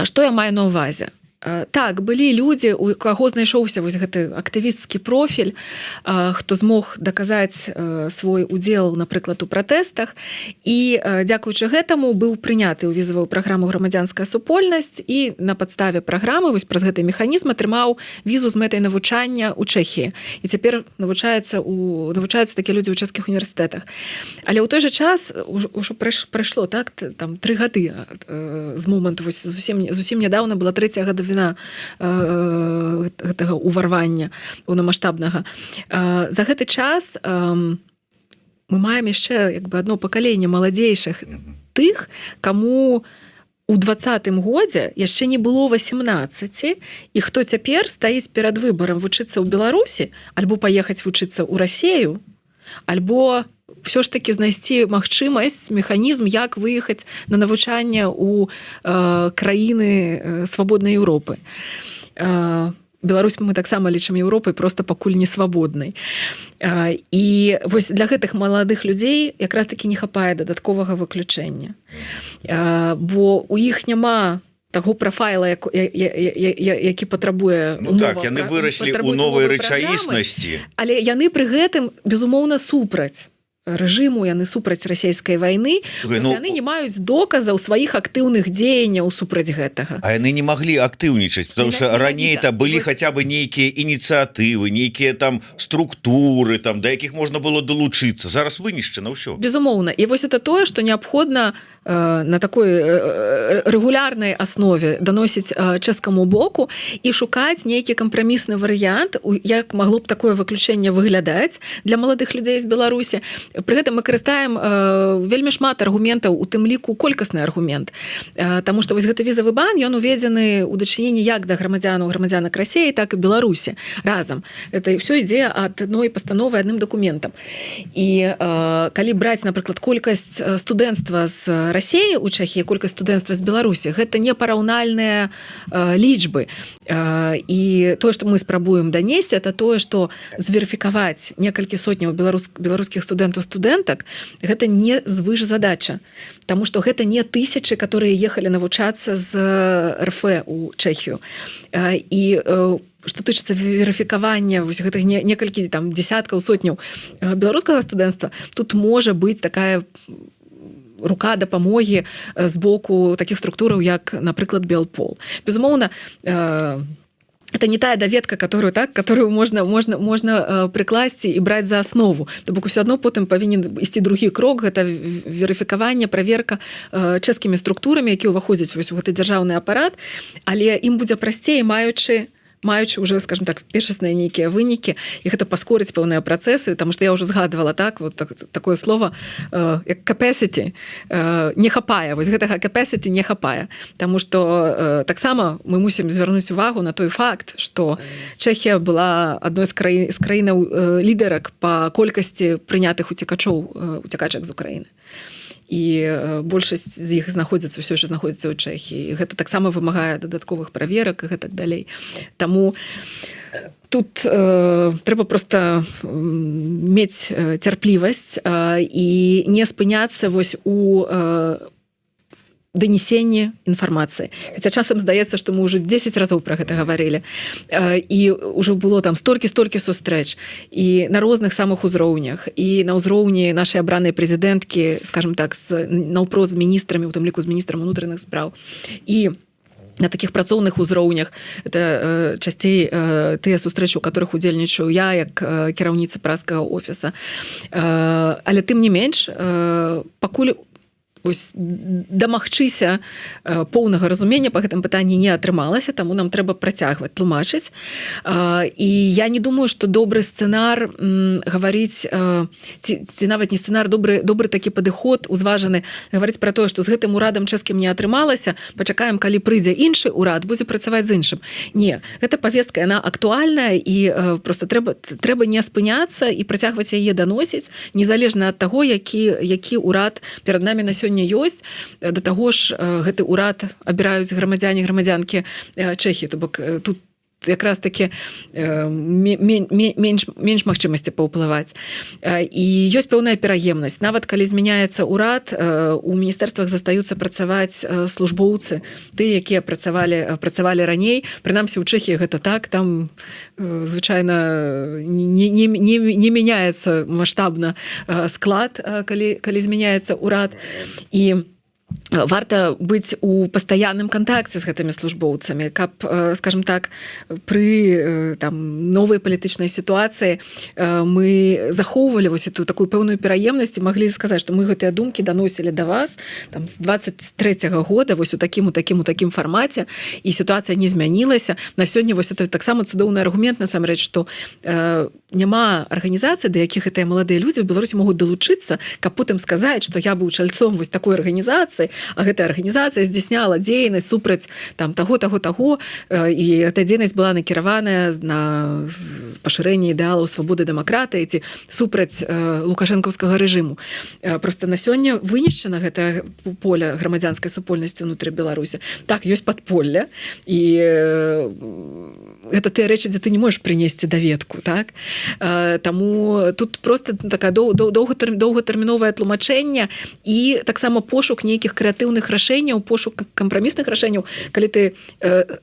Што я маю на ўвазе? Так, былі людзі, у каго знайшоўся вось гэты актывісцкі профіль, хто змог даказаць свой удзел, напрыклад, у пратэстах, і дзякуючы гэтаму быў прыняты ў візавую праграму грамадзянская супольнасць, і на падставе праграмы вось праз гэты механізм атрымаў візу з мэтай навучання ў Чэхіі. І цяпер навучаюцца такія людзі ў чэшскіх універсітэтах. Але ў той жа час ужо прайшло так там 3 гады з моманту, вось зусім нядаўна была 3-я гадавіна гэтага уварвання поўнамаштабнага. За гэты час мы маем яшчэ як бы адно пакаленне маладзейшых тых, каму у 20-м годзе яшчэ не было 18, і хто цяпер стаіць перад выбарам вучыцца ў Беларусі альбо паехаць вучыцца ў Расію, альбо ўсё ж такі знайсці магчымасць, механізм, як выехаць на навучанне ў краіны свабоднай Еўропы. Беларусь мы таксама лічым Еўропай, проста пакуль не свабоднай. І вось для гэтых маладых людзей якраз такі не хапае дадатковага выключэння. Бо у іх няма таго прафайла, які патрабуе умова. Ну так, яны выраслі ў новай рэчаіснасці. Але яны пры гэтым, безумоўна, супраць рэжыму, яны супраць расійскай вайны, яны не маюць доказаў сваіх актыўных дзеянняў супраць гэтага. А яны не маглі актыўнічаць, потому что раней-то былі хаця бы нейкія ініцыятывы, нейкія там структуры, там, да якіх можна было далучыцца. Зараз вынішчана ўсё. Безумоўна. І вось это тое, што неабходна на такой рэгулярнай аснове даносіць чэшскаму боку і шукаць нейкі кампрамісны варыянт, як магло б такое выключэнне выглядаць для маладых людзей з Беларусі. Пры гэтым мы карыстаем вельмі шмат аргументаў, у тым ліку колькасны аргумент. Таму што вось гэты візавы бан, ён уведзены ў дачыненні як да грамадзянак Расіі, так і Беларусі разам. Это ўсё ідзе ад адной пастановы адным дакументам. І калі браць, напрыклад, колькасць студэнцтва з Расіі ў Чэхіі, колькасць студэнцтва з Беларусі, гэта непараўнальныя лічбы. І тое, што мы спрабуем данесці, это тое, што зверыфікаваць некалькі сотняў беларускіх студэнтаў-студэнтак, гэта не звыш задача. Таму што гэта не тысячы, которые ехалі навучацца з РФ у Чэхію. І што тычыцца верыфікавання вось гэтых некалькі там дзесяткаў, сотняў беларускага студэнцтва, тут можа быць такая рука дапамогі з боку такіх структураў, як, напрыклад, Белпол. Безумоўна, это не тая даведка, которую можна прыкласці і браць за аснову. То бок усё адно потым павінен ісці другі крок, гэта верыфікаванне, праверка чэшскімі структурамі, які ўваходзяць вось у гэты дзяржаўны апарат, але ім будзе прасцей, маючы уже, скажем так, першасныя нейкія вынікі, і гэта паскорыць пэўныя працэсы, таму што я ўжо згадвала такое слово як capacity не хапае, вось гэтага capacity не хапае, таму што таксама мы мусім звярнуць увагу на той факт, што Чэхія была адной з краінаў лідарак па колькасці прынятых уцякачак з Украіны. І большасць з іх ўсё яшчэ знаходзіцца ў Чэхіі. Гэта таксама вымагае дадатковых праверак і гэтак далей. Таму тут трэба проста мець цярплівасць і не спыняцца вось у донесенне інфармацыі. Хаця часам здаецца, што мы ўжо 10 разоў пра гэта гаварылі. І ўжо было там столькі сустрэч. І на розных самых узроўнях. І на ўзроўні нашай абранай прэзідэнткі, скажем так, наўпрост з міністрамі, у тым ліку з міністрам унутраных спраў. І на такіх працоўных узроўнях это часцей тыя сустрэчы, у которых удзельнічаю я як кіраўніца празскага офіса. Але тым не менш, пакуль дамагчыся поўнага разумення па гэтым пытанні не атрымалася, таму нам трэба працягваць тлумачыць. І я не думаю, што добры сцэнар гаварыць, ці нават не сцэнар, добры такі падыход узважаны гаварыць пра тое, што з гэтым урадам чэшскім не атрымалася, пачакаем, калі прыйдзе іншы ўрад, будзе працаваць з іншым. Не, гэта павестка, яна актуальная, і проста трэба не спыняцца і працягваць яе даносіць, незалежна ад таго, які ўрад перад намі на сёння ёсць. Да таго ж гэты ўрад абіраюць грамадзянкі Чэхіі, то бок тут якраз таки менш магчымасці паўплываць. І ёсць пэўная пераемнасць. Нават калі змяняецца ўрад, у міністэрствах застаюцца працаваць службоўцы, тыя, якія працавалі раней. Прынамсі, у Чэхіі гэта так, там звычайна не мяняецца маштабна склад, калі змяняецца ўрад. І варта быць у пастаянным кантакце з гэтымі службоўцамі, каб, скажем так, пры новай палітычнай сітуацыі мы захоўвалі вось эту такую пэўную пераемнасць і маглі сказаць, што мы гэтыя думкі даносілі да вас з 23-го года вось у такім фармаце, і сітуацыя не змянілася. На сёння вось это таксама цудоўны аргумент, насамрэч, што няма арганізацыі, да якіх гэтыя маладыя людзі ў Беларусі могуць далучыцца, каб потым сказаць, што я быў чальцом вось такой арганізацыі, а гэтая арганізацыя здзяйсняла дзейнасць супраць таго, і эта дзейнасць была накіраваная на пашырэнне ідэалаў свабоды дэмакратыі ці супраць лукашэнкаўскага рэжыму. Проста на сёння вынішчана гэта поле грамадзянскай супольнасці ўнутры Беларусі. Так, ёсць падполле, і гэта тыя рэчы, дзе ты не можаш прынесці даведку, так? Таму тут проста такая доўгатэрміновае тлумачэнне і таксама пошук нейкіх крэатыўных рашэнняў, пошук кампрамісных рашэнняў, калі ты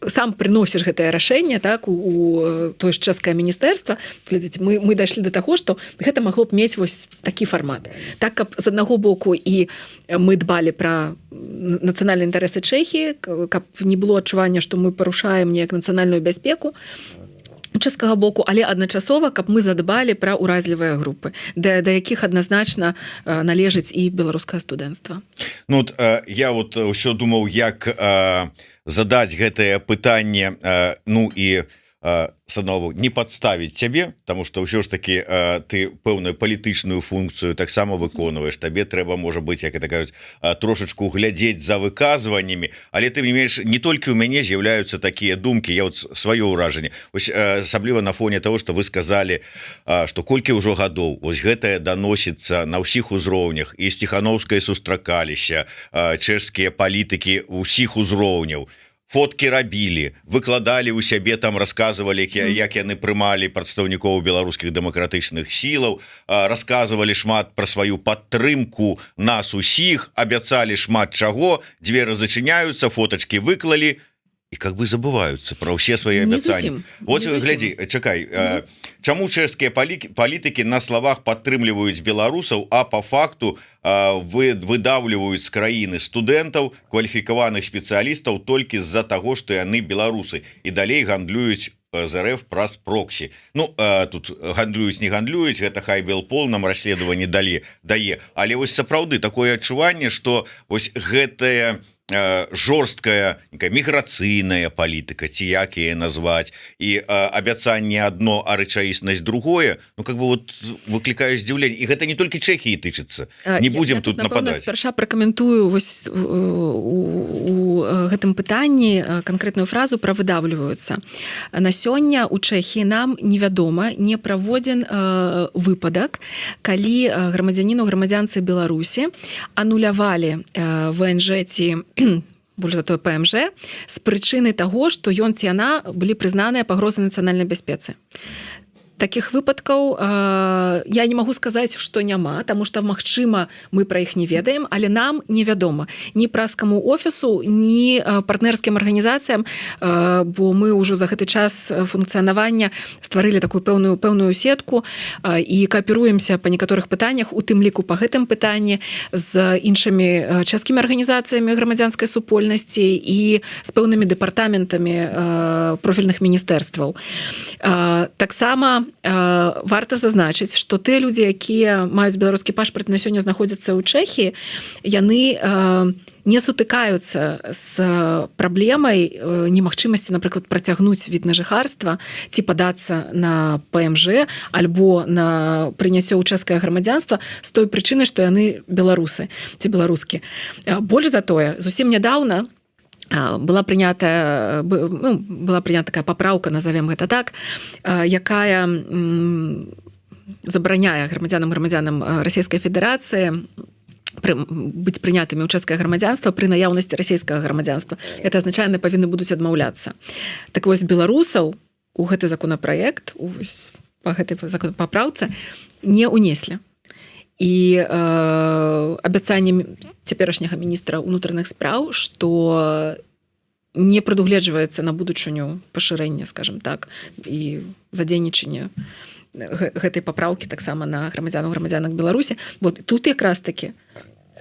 сам прыносіш гэтае рашэнне, так, у тое ж чэшскае міністэрства. Глядзіце, мы дайшлі да таго, што гэта магло б мець вось такі фармат. Так, каб з аднаго боку і мы дбалі пра нацыянальныя інтарэсы Чэхіі, каб не было адчування, што мы парушаем неяк нацыянальную бяспеку чэшскага боку, але адначасова, каб мы задбалі пра ўразлівыя групы, да якіх адназначна належыць і беларускае студэнцтва. Ну, я ўсё думаў, як задаць гэтае пытанне, ну і с одного не подставить тебе, потому что ўсё ж таки ты пэўную палітычную функцию таксама выконваешь, табе трэба, можа быть, як это кажуць, трошечку глядзець за выказваннямі, але ты не менш, не толькі ў мяне з'яўляюцца такія думкі, я сваё ўражанне, асабліва на фоне того, что вы сказали, что колькі ўжо гадоў вось гэтае даносіцца на ўсіх узроўнях, і з Ціхановскае сустракаліся чэшскія палітыкі ўсіх узроўняў, фотки рабілі, выкладалі ў сябе, там расказвалі, як яны прымалі прадстаўнікоў беларускіх дэмакратычных сілаў, расказвалі шмат пра сваю падтрымку нас усіх, абяцалі шмат чаго, дзверы зачыняюцца, фотачкі выклалі і как бы забываюцца пра ўсе свае абяцанні. Вот глядзі, чакай, чаму чэшскія палітыкі на словах падтрымліваюць беларусаў, а по факту выдавліваюць з краіны студэнтаў, кваліфікаваных спецыялістаў толькі з-за таго, што яны беларусы, і далей гандлююць з РФ праз проксі. Ну тут гандлююць, не гандлююць, гэта хай Белпол нам расследаванне дае, але вось сапраўды такое адчуванне, што вось гэтая жорсткая міграцыйная палітыка, ці як яе назваць, і абяцанне адно, а рэчаіснасць другое, ну как бы вот выклікае здзіўленне, і гэта не толькі Чэхіі тычыцца, не будзем тут нападаць. Спярша пракаментую вось у гэтым пытанні канкрэтную фразу пра выдавліваюцца. На сёння у Чэхіі нам невядома, не праводзен выпадак, калі грамадзяніну грамадзянцы Беларусі анулявалі ВНЖ ці больш за тое ПМЖ з прычыны таго, што ён ці яна былі прызнаныя пагрозай нацыянальнай бяспецы. Такіх выпадкаў я не магу сказаць, што няма, таму што, магчыма, мы пра іх не ведаем, але нам невядома ні праскаму офісу, ні партнерскім арганізацыям, бо мы ўжо за гэты час функцыянавання стварылі такую пэўную сетку і кааперуемся па некаторых пытаннях, у тым ліку па гэтым пытанні з іншымі чэшскімі арганізацыямі грамадзянскай супольнасці і з пэўнымі дэпартаментамі профільных міністэрстваў. Таксама варта зазначыць, што тыя людзі, якія маюць беларускі пашпарт, на сёння знаходзяцца ў Чэхіі, яны не сутыкаюцца з праблемай немагчымасці, напрыклад, працягнуць від на жыхарства ці падацца на ПМЖ альбо на прыняццё ў чэшскае грамадзянства з той прычыны, што яны беларусы ці беларускі. Больш за тое, зусім нядаўна была прынята такая папраўка, назовем гэта так, якая забараняе грамадзянам Расійскай Федэрацыі быць прынятымі ў чэшскае грамадзянства пры наяўнасці расійскага грамадзянства. Это азначае, яны павінны будуць адмаўляцца. Так вось, беларусаў у гэты законапраект, па гэтай папраўцы не ўнеслі. І абяцанне цяперашняга міністра ўнутраных спраў, што не прадугледжваецца на будучыню пашырэння, скажем так, і задзейнічання гэтай папраўкі таксама на грамадзянак Беларусі. Вот тут якраз такі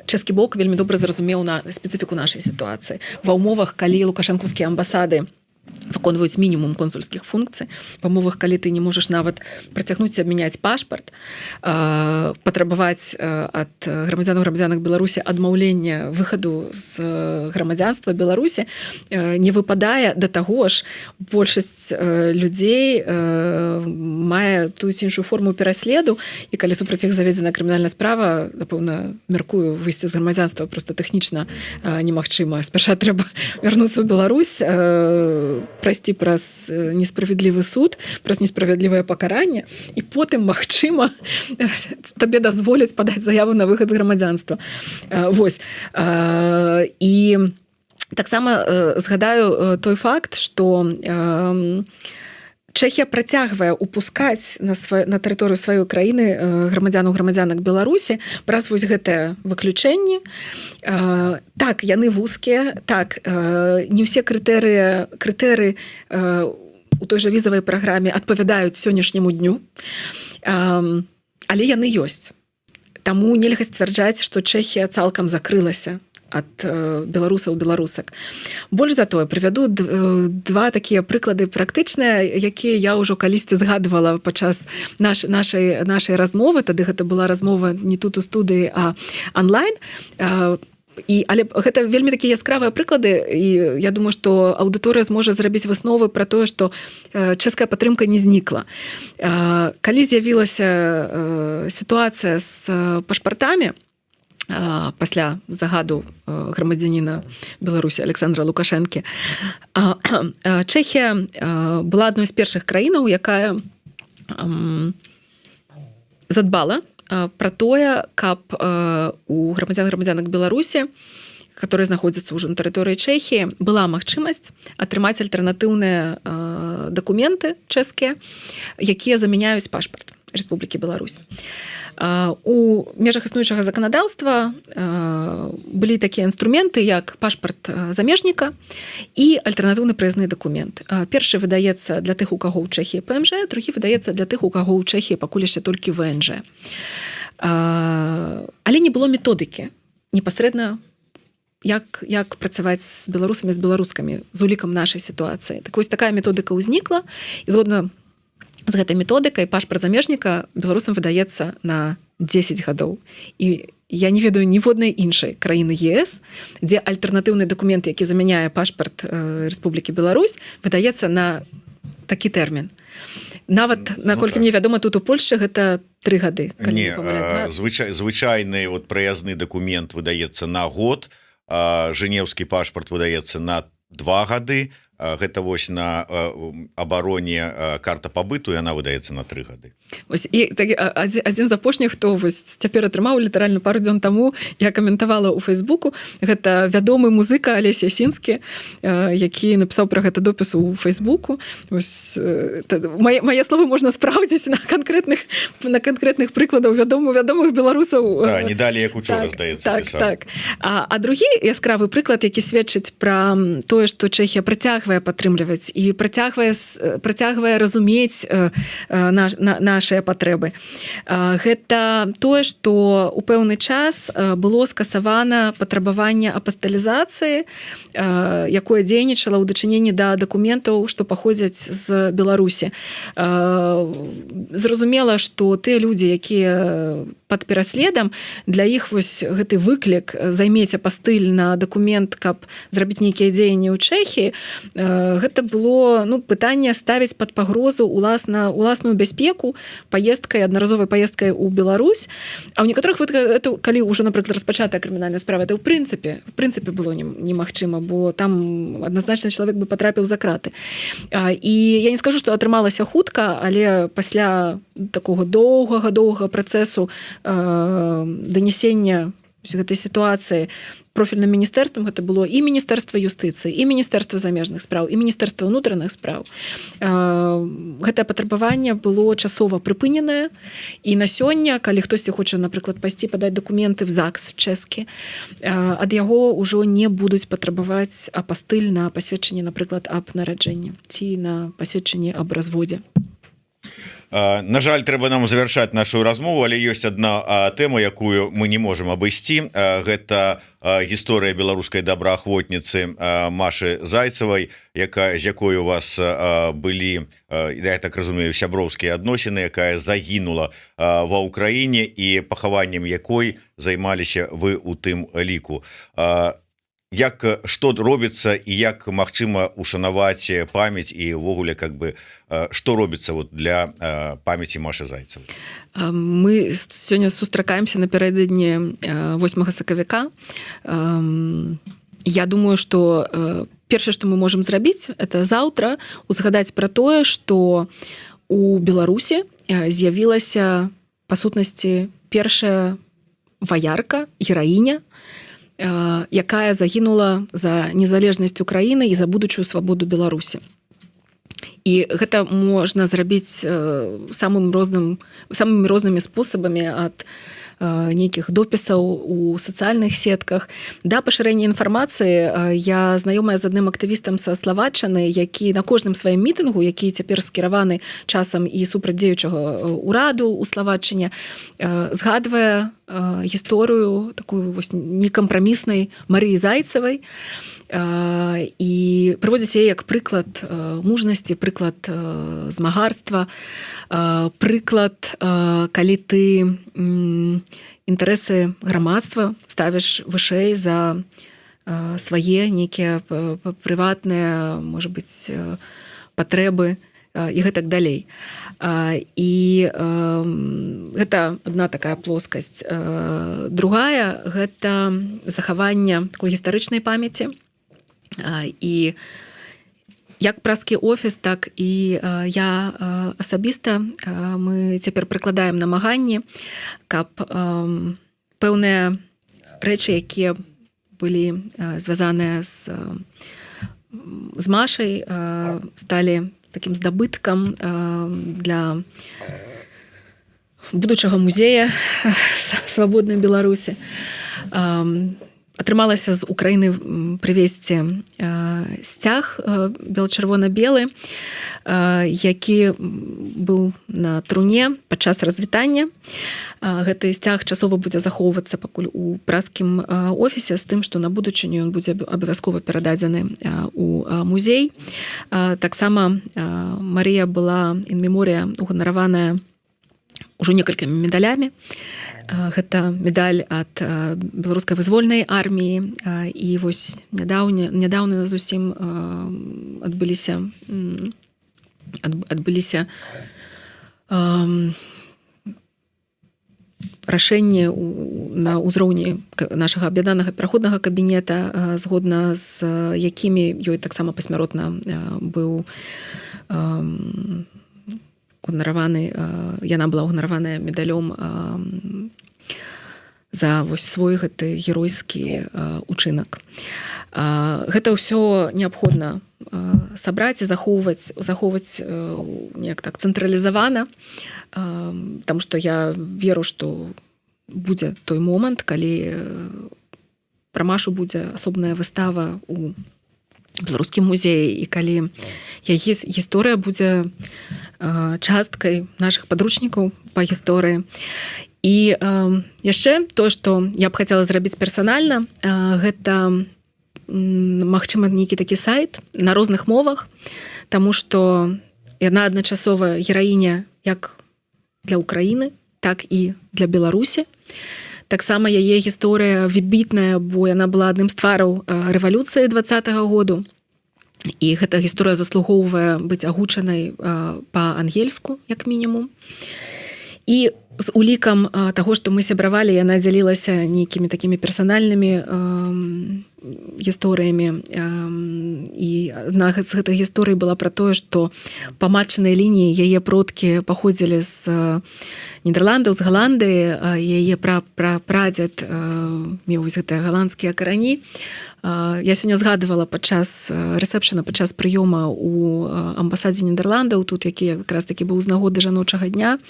чэшскі бок вельмі добра зразумеў на спецыфіку нашай сітуацыі. Ва ўмовах, калі лукашэнкаўскія амбасады выконваюць мінімум консульскіх функцый, ва ўмовах, калі ты не можаш нават працягнуць абмяняць пашпарт, патрабаваць ад грамадзянак Беларусі адмаўлення выхаду з грамадзянства Беларусі, не выпадае. Да таго ж, большасць людзей мае тую ці іншую форму пераследу, і калі супраць іх заведзена крымінальная справа, напэўна, мяркую, выйсці з грамадзянства проста тэхнічна немагчыма. Спярша трэба вярнуцца ў Беларусь, прайсці праз несправядлівы суд, праз несправядлівае пакаранне, і потым, магчыма, табе дазволяць падаць заяву на выхад з грамадзянства. Вось. І таксама згадаю той факт, што Чэхія працягвае упускаць на тэрыторыю сваёй краіны грамадзянак Беларусі праз вось гэтае выключэнне. Так, яны вузкія, так, не ўсе крытэрыі у той жа візавай праграме адпавядаюць сённяшняму дню, але яны ёсць. Таму нельга сцвярджаць, што Чэхія цалкам закрылася ад беларусаў, беларусак. Больш за тое, прывяду два такія прыклады практычныя, якія я ўжо калісьці згадвала падчас нашай размовы. Тады гэта была размова не тут у студыі, а онлайн. Але гэта вельмі такія яскравыя прыклады, і я думаю, што аўдыторыя зможа зрабіць высновы пра тое, што чэшская падтрымка не знікла. Калі з'явілася сітуацыя з пашпартамі, пасля загаду грамадзяніна Беларусі Александра Лукашэнкі, Чэхія была адной з першых краінаў, якая задбала пра тое, каб у грамадзянак Беларусі, которые знаходзяцца ўжо на тэрыторыі Чэхіі, была магчымасць атрымаць альтэрнатыўныя дакументы чэшскія, якія замяняюць пашпарт Рэспублікі Беларусь. У межах існуючага заканадаўства былі такія інструменты, як пашпарт замежніка і альтэрнатыўны прыязны дакумент. Першы выдаецца для тых, у каго ў Чэхіі ПМЖ, другі выдаецца для тых, у каго ў Чэхіі пакуль яшчэ толькі ВНЖ. Але не было методыкі непасрэдна, як працаваць з беларусамі, з беларускамі, з улікам нашай сітуацыі. Так вось такая методыка ўзнікла, і згодна з гэтай методыкай пашпарт замежніка беларусам выдаецца на 10 гадоў. І я не ведаю ніводнай іншай краіны ЕС, дзе альтэрнатыўны дакумент, які замяняе пашпарт Рэспублікі Беларусь, выдаецца на такі тэрмін. Нават, наколькі мне вядома, тут у Польшчы гэта 3 гады. Не, звычайны праязны дакумент выдаецца на год, жэнеўскі пашпарт выдаецца на 2 гады, гэта вось на абароне карта пабыту, яна выдаецца на 3 гады. Ось, і так, адзін з апошніх, хто вось цяпер атрымаў літаральна пару дзён таму, я каментавала ў Фейсбуку, гэта вядомы музыка Алесь Ясінскі, які напісаў пра гэта допіс у Фейсбуку. Ось, мае словы можна спраўдзіць на канкрэтных прыкладаў вядомых беларусаў. Да, не далі, як учора, здаецца, пісаў. Так. А другі яскравы прыклад, які сведчыць пра тое, што Чэхія працягвае падтрымліваць і працягвае разумець нашыя патрэбы. Гэта тое, што ў пэўны час было скасавана патрабаванне апасталізацыі, якое дзейнічала ў дачыненні да дакументаў, што паходзяць з Беларусі. Зразумела, што тыя людзі, якія пад пераследам, для іх вось гэты выклік займець апастыль на дакумент, каб зрабіць нейкія дзеянні ў Чэхіі, гэта было пытанне ставіць пад пагрозу уласную бяспеку паездкай, аднаразовай паездкай у Беларусь. А ў некаторых выпадках, калі ўжо, напрыклад, распачатая крымінальная справа, это ў прынцыпе было немагчыма, бо там адназначна чалавек бы патрапіў за краты. І я не скажу, што атрымалася хутка, але пасля такога доўгага працэсу данесення гэтай сітуацыі профільным міністэрствам, гэта было і Міністэрства юстыцыі, і Міністэрства замежных спраў, і Міністэрства ўнутраных спраў. Гэтае патрабаванне было часова прыпыненае, і на сёння, калі хтосьці хоча, напрыклад, пайсці падаць дакументы в ЗАГС чэшскі, ад яго ўжо не будуць патрабаваць апастыль на пасведчанне, напрыклад, аб нараджэнні ці на пасведчанне аб разводзе. На жаль, трэба нам завяршаць нашу размову, але ёсць адна тэма, якую мы не можам абысці. Гэта гісторыя беларускай добраахвотніцы Машы Зайцевай, з якой у вас былі, я так разумею, сяброўскія адносіны, якая загінула ва ўкраіне і пахаваннем якой займаліся вы у тым ліку. Што робіцца і як магчыма ушанаваць памяць і ўвогуле што робіцца для памяці Машы Зайцевай? Мы сёння сустракаемся напярэдадні 8 сакавіка. Я думаю, што першае, што мы можам зрабіць, это заўтра узгадаць пра тое, што у Беларусі з'явілася па сутнасці першая ваярка, гераіня, якая загінула за незалежнасць Украіны і за будучую свабоду Беларусі. І гэта можна зрабіць самымі рознымі спосабамі, ад нейкіх допісаў у сацыяльных сетках да пашырэння інфармацыі. Я знаёмая з адным актывістам са Славаччыны, які на кожным сваім мітынгу, які цяпер скіраваны часам і супраць дзеючага ўраду ў Славаччыне, згадвае гісторыю такую вось некампраміснай Марыі Зайцевай і прыводзіць яе як прыклад мужнасці, прыклад змагарства, прыклад, калі ты інтарэсы грамадства ставіш вышэй за свае нейкія прыватныя, можа быць, патрэбы і гэтак далей. І гэта адна такая плоскасць. Другая – гэта захаванне такой гістарычнай памяці. І як празкі офіс, так і я асабіста, мы цяпер прыкладаем намаганні, каб пэўныя рэчы, якія былі звязаныя з Машай, сталі таким здабыткам для будучага музея свабоднай Беларусі. Атрымалася з Украіны прывезці сцяг бела-чырвона-белы, які быў на труне падчас развітання. Гэты сцяг часова будзе захоўвацца пакуль у празкім офісе з тым, што на будучыню ён будзе абавязкова перададзены у музей. Таксама Марыя была in memoriam уганараваная ўжо некалькімі медалямі. Гэта медаль ад беларускай вызвольнай арміі, і вось нядаўна зусім адбыліся рашэнне на ўзроўні нашага аб'яднанага пераходнага кабінета, згодна з якімі ёй таксама пасмяротна быў уганараваны, яна была уганараваная медалём за вось свой гэты геройскі учынак. Гэта ўсё неабходна сабраць і захоўваць неяк так цэнтралізавана, таму што я веру, што будзе той момант, калі пра Машу будзе асобная выстава у беларускім музеі, і калі яе гісторыя будзе часткай нашых падручнікаў па гісторыі. І яшчэ тое, што я б хацела зрабіць персанальна, гэта магчыма нейкі такі сайт на розных мовах, таму што яна адначасова гераіня як для Украіны, так і для Беларусі. Таксама яе гісторыя выбітная, бо яна была адным з твараў рэвалюцыі 20-го году. І гэта гісторыя заслугоўвае быць агучанай па-ангельску, як мінімум. І з улікам таго, што мы сябравалі, яна дзялілася нейкімі такімі персанальнымі гісторыямі. І адна з гэтых гісторый была пра тое, што па матчынай лініі яе продкі паходзілі з Нідерландаў, з Галандыі, яе прадзед меў вось гэтыя галандскія карані. Я сёння згадывала падчас рэсепшана, падчас прыёма ў амбасадзе Нідерландаў, тут які якраз такі быў з нагоды жаночага дня,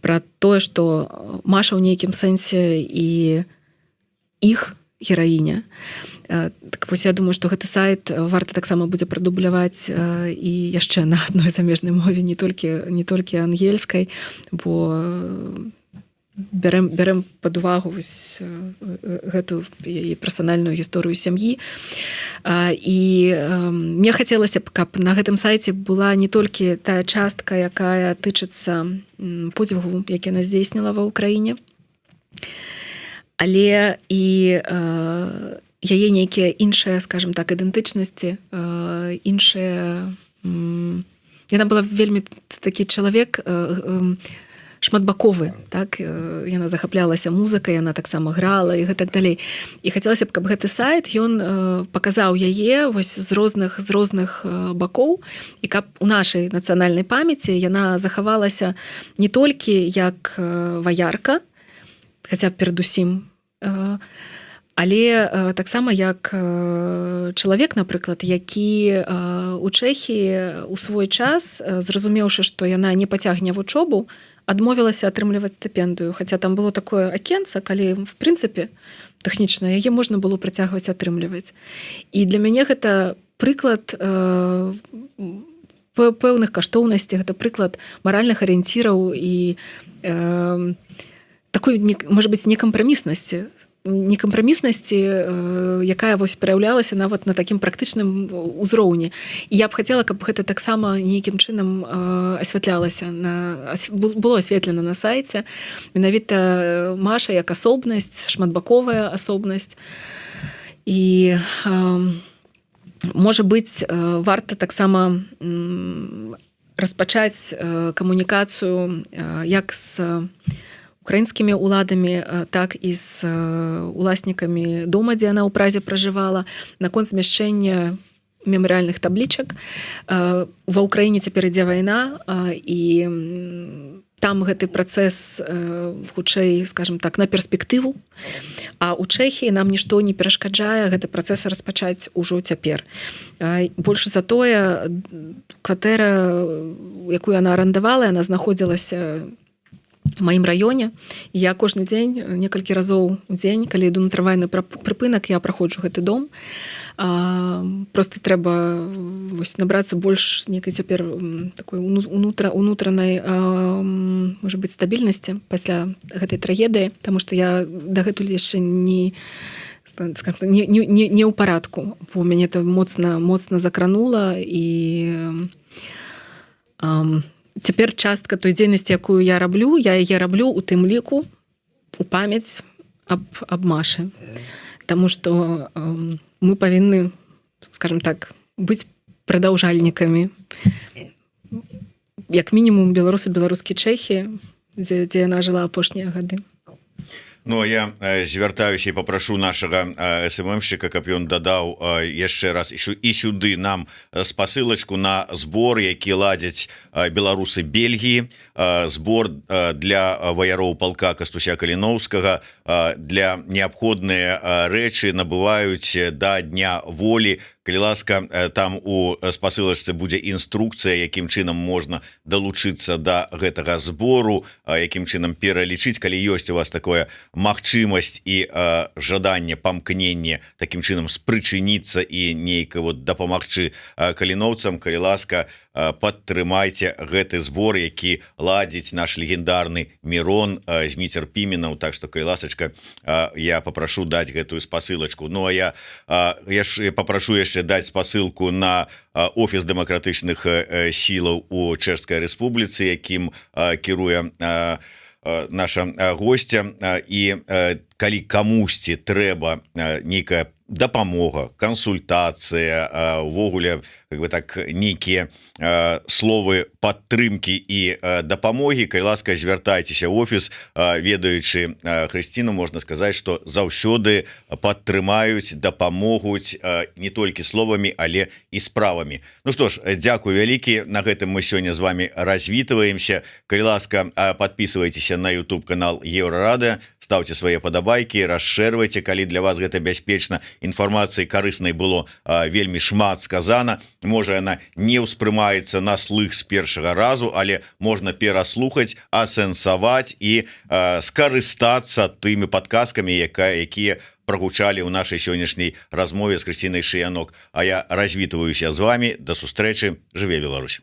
пра тое, што Маша ў нейкім сэнсе і іх гераіня. Так вось я думаю, што гэты сайт варта таксама будзе прадубляваць і яшчэ на адной замежнай мове, не толькі ангельскай, бо бярем пад увагу вось гэтую яе персанальную гісторыю сям'і. І мне хацелася б, каб на гэтым сайце была не толькі тая частка, якая тычыцца подзвігу, які яна здзейсніла ва ўкраіне, але і яе нейкія іншыя, скажем так, ідэнтычнасці, іншыя... Яна была вельмі такі чалавек шматбаковы, так? Яна захаплялася музыкай, яна таксама грала і гэтак далей. І хацелася б, каб гэты сайт, ён паказаў яе вось з розных бакоў, і каб у нашай нацыянальнай памяці яна захавалася не толькі як ваярка, хаця б перадусім, але таксама як чалавек, напрыклад, які у Чэхіі ў свой час, зразумеўшы, што яна не пацягне вучобу, адмовілася атрымліваць стыпендыю. Хаця там было такое акенца, калі, в прынцыпе, тэхнічна яе можна было працягваць атрымліваць. І для мяне гэта прыклад пэўных каштоўнасцей, гэта прыклад маральных арыенціраў і такой, можа быць, некампраміснасці, якая вось праяўлялася нават на такім практычным узроўні. І я б хацела, каб гэта таксама нейкім чынам асвятлялася, было асветлена на сайце. Менавіта Маша як асобнасць, шматбаковая асобнасць. І, можа быць, варта таксама распачаць камунікацыю як з украінскімі ўладамі, так і з уласнікамі дома, дзе яна ў Празе пражывала, наконт змяшчэння мемарыяльных таблічак. Ва ўкраіне цяпер ідзе вайна, і там гэты працэс хутчэй, скажем так, на перспектыву. А ў Чэхіі нам нішто не перашкаджае гэты працэс распачаць ужо цяпер. Больш за тое, кватэра, якую яна арандавала, яна знаходзілася маім раёне. Я кожны дзень, некалькі разоў у дзень, калі іду на трамвайны прыпынак, я праходжу гэты дом. Просто трэба набрацца больш некай цяпер такой унутранай, можа быць, стабільнасці пасля гэтай трагедыі, таму што я дагэтуль яшчэ не ў парадку, бо мяне это моцна закранула, і цяпер частка той дзейнасці, якую я яе раблю у тым ліку у памяць аб Машы. Таму што мы павінны, скажем так, быць прадаўжальнікамі. Як мінімум беларусы, беларускія чэхі, дзе яна жыла апошнія гады. Ну, я звяртаюся і папрашу нашага СММшчыка, каб ён дадаў яшчэ раз і сюды нам спасылачку на збор, які ладзяць беларусы Бельгіі, збор для ваяроў палка Кастуся Каліноўскага, для неабходныя рэчы набываюць да Дня волі. Калі ласка, там у спасылачцы будзе інструкцыя, якім чынам можна далучыцца да гэтага збору, якім чынам пералічыць, калі ёсць у вас такое магчымасць і жаданне, памкненне такім чынам спрычыніцца і нейка дапамагчы каліноўцам, калі ласка, падтрымайце гэты збор, які ладзіць наш легендарны Мірон Зміцер Піменаў. Так што, калі ласачка, я папрашу даць гэтую спасылачку. Ну, а я папрашу яшчэ даць спасылку на офіс дэмакратычных сілаў у Чэшскай Рэспубліцы, якім кіруе наша госця. І калі камусьці трэба нейкая дапамога, кансультацыя, увогуле так нейкія словы падтрымкі і дапамогі, калі ласка, звяртайцеся ў офіс. Ведаючы Хрысціну, можна сказаць, што заўсёды падтрымаюць, дапамогуць не толькі словамі, але і справамі. Ну што ж, дзякую вялікі. На гэтым мы сёння з вами развітваемся. Калі ласка, подписывайтеся на YouTube канал Еўрарадыё, ставьте свае падабайкі, расшэрвайце, калі для вас гэта бяспечна. Інфармацыі карыснай было вельмі шмат сказана. Можа, яна не ўспрымаецца на слых з першага разу, але можна пераслухаць, асэнсаваць і скарыстацца тымі падказкамі, якія прагучалі ў нашай сённяшняй размове з Хрысцінай Шыянок. А я развітваюся з вами. Да сустрэчы. Жыве Беларусь!